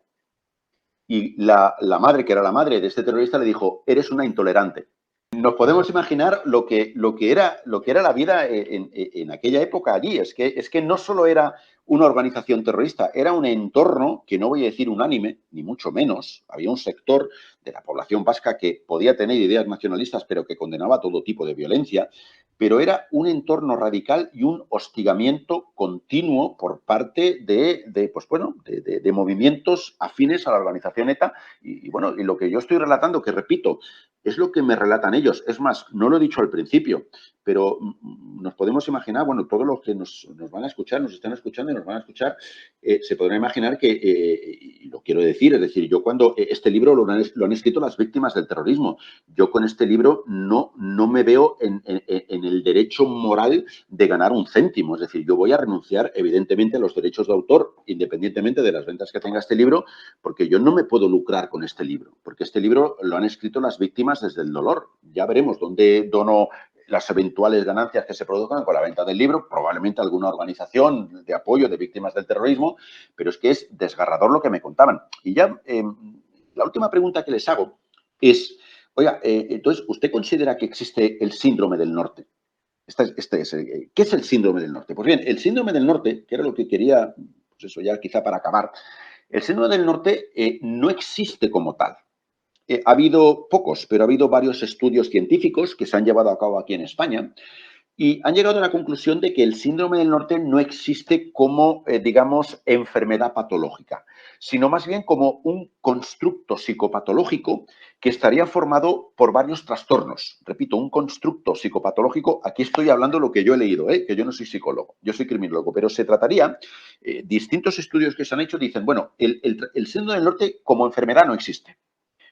Y la madre, que era la madre de este terrorista, le dijo, eres una intolerante. Nos podemos imaginar lo que era la vida en aquella época allí. Es que no solo era una organización terrorista, era un entorno que no voy a decir unánime, ni mucho menos. Había un sector de la población vasca que podía tener ideas nacionalistas, pero que condenaba todo tipo de violencia. Pero era un entorno radical y un hostigamiento continuo por parte de movimientos afines a la organización ETA. Y lo que yo estoy relatando, que repito, es lo que me relatan ellos. Es más, no lo he dicho al principio, pero nos podemos imaginar, todos los que nos van a escuchar, nos están escuchando y nos van a escuchar, se podrán imaginar que, y lo quiero decir, es decir, yo cuando este libro lo han escrito las víctimas del terrorismo, yo con este libro no me veo en el derecho moral de ganar un céntimo. Es decir, yo voy a renunciar, evidentemente, a los derechos de autor, independientemente de las ventas que tenga este libro, porque yo no me puedo lucrar con este libro, porque este libro lo han escrito las víctimas desde el dolor. Ya veremos dónde dono las eventuales ganancias que se produzcan con la venta del libro, probablemente alguna organización de apoyo de víctimas del terrorismo, pero es que es desgarrador lo que me contaban. Y ya, la última pregunta que les hago es, oiga, entonces, ¿usted considera que existe el síndrome del norte? ¿Qué es el síndrome del norte? Pues bien, el síndrome del norte, que era lo que quería, pues eso ya quizá para acabar, el síndrome del norte no existe como tal. Ha habido pocos, pero ha habido varios estudios científicos que se han llevado a cabo aquí en España y han llegado a la conclusión de que el síndrome del norte no existe como, digamos, enfermedad patológica, sino más bien como un constructo psicopatológico que estaría formado por varios trastornos. Repito, un constructo psicopatológico, aquí estoy hablando de lo que yo he leído, que yo no soy psicólogo, yo soy criminólogo, pero se trataría, distintos estudios que se han hecho dicen, bueno, el síndrome del norte como enfermedad no existe.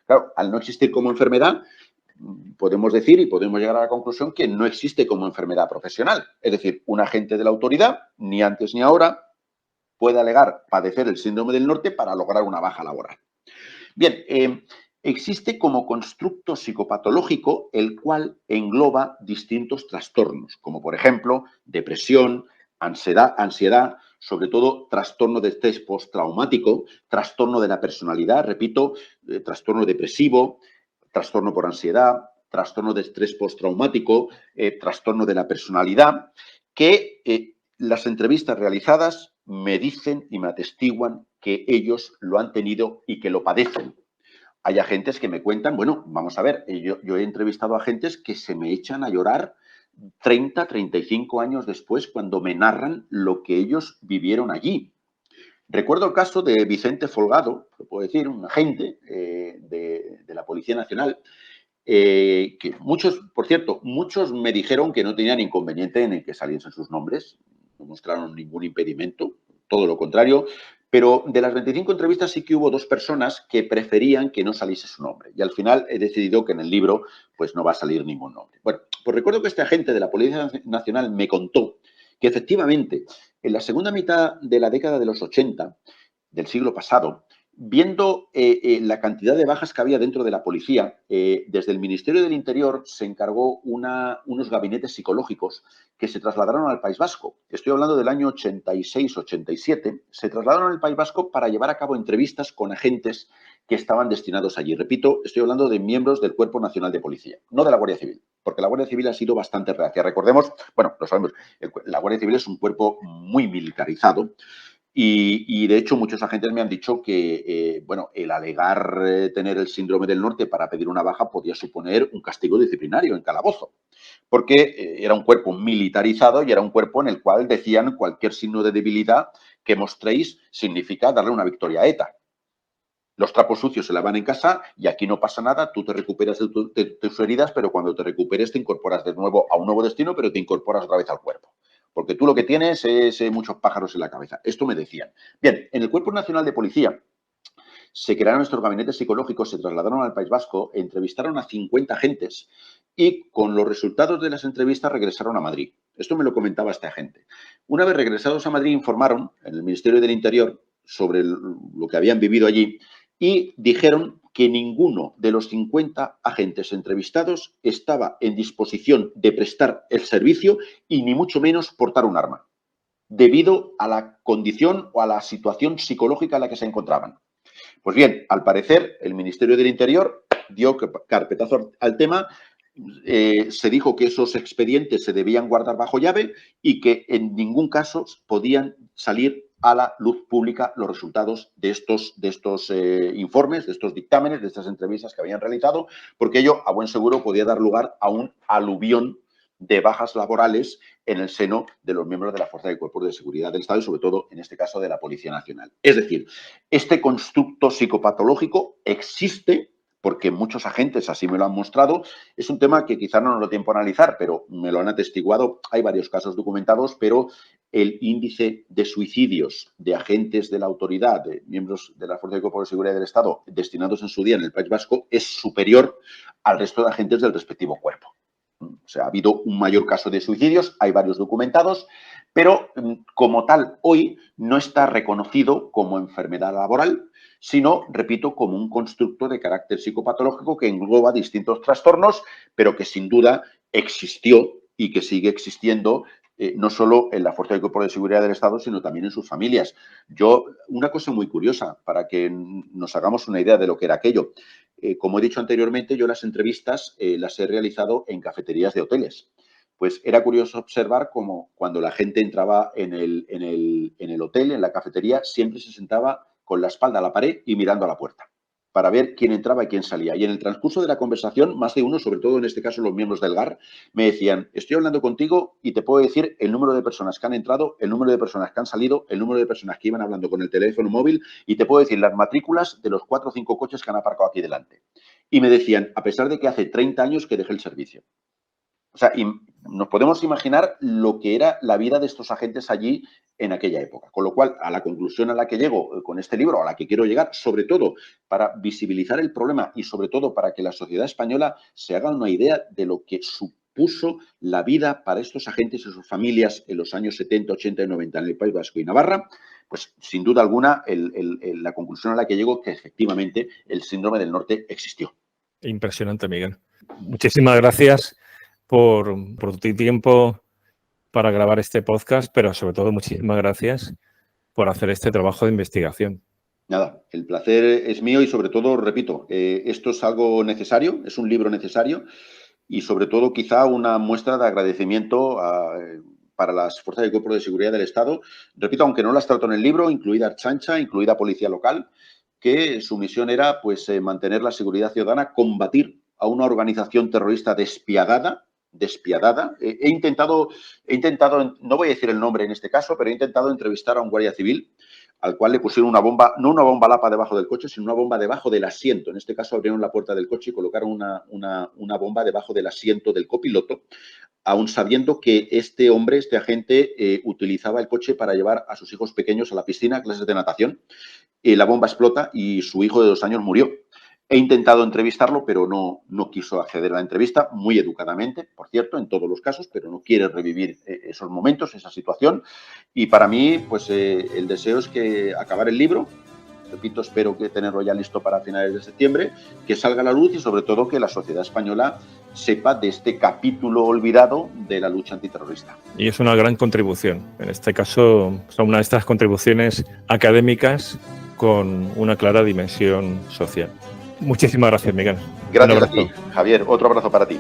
Claro, al no existir como enfermedad, podemos decir y podemos llegar a la conclusión que no existe como enfermedad profesional. Es decir, un agente de la autoridad, ni antes ni ahora, puede alegar padecer el síndrome del norte para lograr una baja laboral. Bien, existe como constructo psicopatológico el cual engloba distintos trastornos, como por ejemplo depresión, ansiedad, sobre todo trastorno de estrés postraumático, trastorno de la personalidad, repito, trastorno depresivo, trastorno por ansiedad, trastorno de estrés postraumático, trastorno de la personalidad, que las entrevistas realizadas me dicen y me atestiguan que ellos lo han tenido y que lo padecen. Hay agentes que me cuentan, bueno, vamos a ver, yo he entrevistado a agentes que se me echan a llorar 30, 35 años después cuando me narran lo que ellos vivieron allí. Recuerdo el caso de Vicente Folgado, que puedo decir, un agente de la Policía Nacional, que por cierto, muchos me dijeron que no tenían inconveniente en el que saliesen sus nombres, no mostraron ningún impedimento, todo lo contrario, pero de las 25 entrevistas sí que hubo 2 personas que preferían que no saliese su nombre y al final he decidido que en el libro pues no va a salir ningún nombre. Bueno, pues recuerdo que este agente de la Policía Nacional me contó que efectivamente en la segunda mitad de la década de los 80 del siglo pasado, viendo la cantidad de bajas que había dentro de la policía, desde el Ministerio del Interior se encargó unos gabinetes psicológicos que se trasladaron al País Vasco. Estoy hablando del año 86-87. Se trasladaron al País Vasco para llevar a cabo entrevistas con agentes que estaban destinados allí. Repito, estoy hablando de miembros del Cuerpo Nacional de Policía, no de la Guardia Civil, porque la Guardia Civil ha sido bastante reacia. Recordemos, bueno, lo sabemos, la Guardia Civil es un cuerpo muy militarizado. Y de hecho, muchos agentes me han dicho que, el alegar tener el síndrome del norte para pedir una baja podía suponer un castigo disciplinario en calabozo. porque era un cuerpo militarizado y era un cuerpo en el cual decían cualquier signo de debilidad que mostréis significa darle una victoria a ETA. Los trapos sucios se lavan en casa y aquí no pasa nada, tú te recuperas de tus heridas, pero cuando te recuperes te incorporas de nuevo a un nuevo destino, pero te incorporas otra vez al cuerpo. Porque tú lo que tienes es muchos pájaros en la cabeza. Esto me decían. Bien, en el Cuerpo Nacional de Policía se crearon estos gabinetes psicológicos, se trasladaron al País Vasco, entrevistaron a 50 agentes y con los resultados de las entrevistas regresaron a Madrid. Esto me lo comentaba esta gente. Una vez regresados a Madrid informaron en el Ministerio del Interior sobre lo que habían vivido allí y dijeron que ninguno de los 50 agentes entrevistados estaba en disposición de prestar el servicio y ni mucho menos portar un arma, debido a la condición o a la situación psicológica en la que se encontraban. Pues bien, al parecer, el Ministerio del Interior dio carpetazo al tema, se dijo que esos expedientes se debían guardar bajo llave y que en ningún caso podían salir a la luz pública los resultados de estos informes, de estos dictámenes, de estas entrevistas que habían realizado, porque ello, a buen seguro, podía dar lugar a un aluvión de bajas laborales en el seno de los miembros de la Fuerza de Cuerpos de Seguridad del Estado y, sobre todo, en este caso, de la Policía Nacional. Es decir, este constructo psicopatológico existe porque muchos agentes así me lo han mostrado. Es un tema que quizás no nos lo tiempo a analizar, pero me lo han atestiguado. Hay varios casos documentados, pero el índice de suicidios de agentes de la autoridad, de miembros de la Fuerza de Cuerpos de Seguridad del Estado, destinados en su día en el País Vasco, es superior al resto de agentes del respectivo cuerpo. O sea, ha habido un mayor caso de suicidios, hay varios documentados, pero como tal, hoy no está reconocido como enfermedad laboral, sino, repito, como un constructo de carácter psicopatológico que engloba distintos trastornos, pero que sin duda existió y que sigue existiendo no solo en la Fuerza de Cuerpos de Seguridad del Estado, sino también en sus familias. Una cosa muy curiosa, para que nos hagamos una idea de lo que era aquello. Como he dicho anteriormente, yo las entrevistas las he realizado en cafeterías de hoteles. Pues era curioso observar cómo cuando la gente entraba en el hotel, en la cafetería, siempre se sentaba con la espalda a la pared y mirando a la puerta para ver quién entraba y quién salía. Y en el transcurso de la conversación, más de uno, sobre todo en este caso los miembros del GAR, me decían, estoy hablando contigo y te puedo decir el número de personas que han entrado, el número de personas que han salido, el número de personas que iban hablando con el teléfono móvil y te puedo decir las matrículas de los 4 o 5 coches que han aparcado aquí delante. Y me decían, a pesar de que hace 30 años que dejé el servicio. O sea, y nos podemos imaginar lo que era la vida de estos agentes allí en aquella época. Con lo cual, a la conclusión a la que llego con este libro, a la que quiero llegar, sobre todo para visibilizar el problema y sobre todo para que la sociedad española se haga una idea de lo que supuso la vida para estos agentes y sus familias en los años 70, 80 y 90 en el País Vasco y Navarra, pues sin duda alguna la conclusión a la que llego es que efectivamente el síndrome del norte existió. Impresionante, Miguel. Muchísimas gracias por tu tiempo para grabar este podcast, pero sobre todo muchísimas gracias por hacer este trabajo de investigación. Nada, el placer es mío y sobre todo, repito, esto es algo necesario, es un libro necesario y sobre todo quizá una muestra de agradecimiento para las Fuerzas de Cuerpos de Seguridad del Estado. Repito, aunque no las trato en el libro, incluida Archancha, incluida Policía Local, que su misión era pues mantener la seguridad ciudadana, combatir a una organización terrorista despiadada. He intentado, no voy a decir el nombre en este caso, pero he intentado entrevistar a un guardia civil al cual le pusieron una bomba, no una bomba lapa debajo del coche, sino una bomba debajo del asiento. En este caso abrieron la puerta del coche y colocaron una bomba debajo del asiento del copiloto, aun sabiendo que este hombre, este agente, utilizaba el coche para llevar a sus hijos pequeños a la piscina, a clases de natación. La bomba explota y su hijo de 2 años murió. He intentado entrevistarlo, pero no quiso acceder a la entrevista, muy educadamente, por cierto, en todos los casos, pero no quiere revivir esos momentos, esa situación. Y para mí, pues el deseo es que acabar el libro, repito, espero que tenerlo ya listo para finales de septiembre, que salga a la luz y sobre todo que la sociedad española sepa de este capítulo olvidado de la lucha antiterrorista. Y es una gran contribución. En este caso, son una de estas contribuciones académicas con una clara dimensión social. Muchísimas gracias, Miguel. Gracias a ti, Javier. Otro abrazo para ti.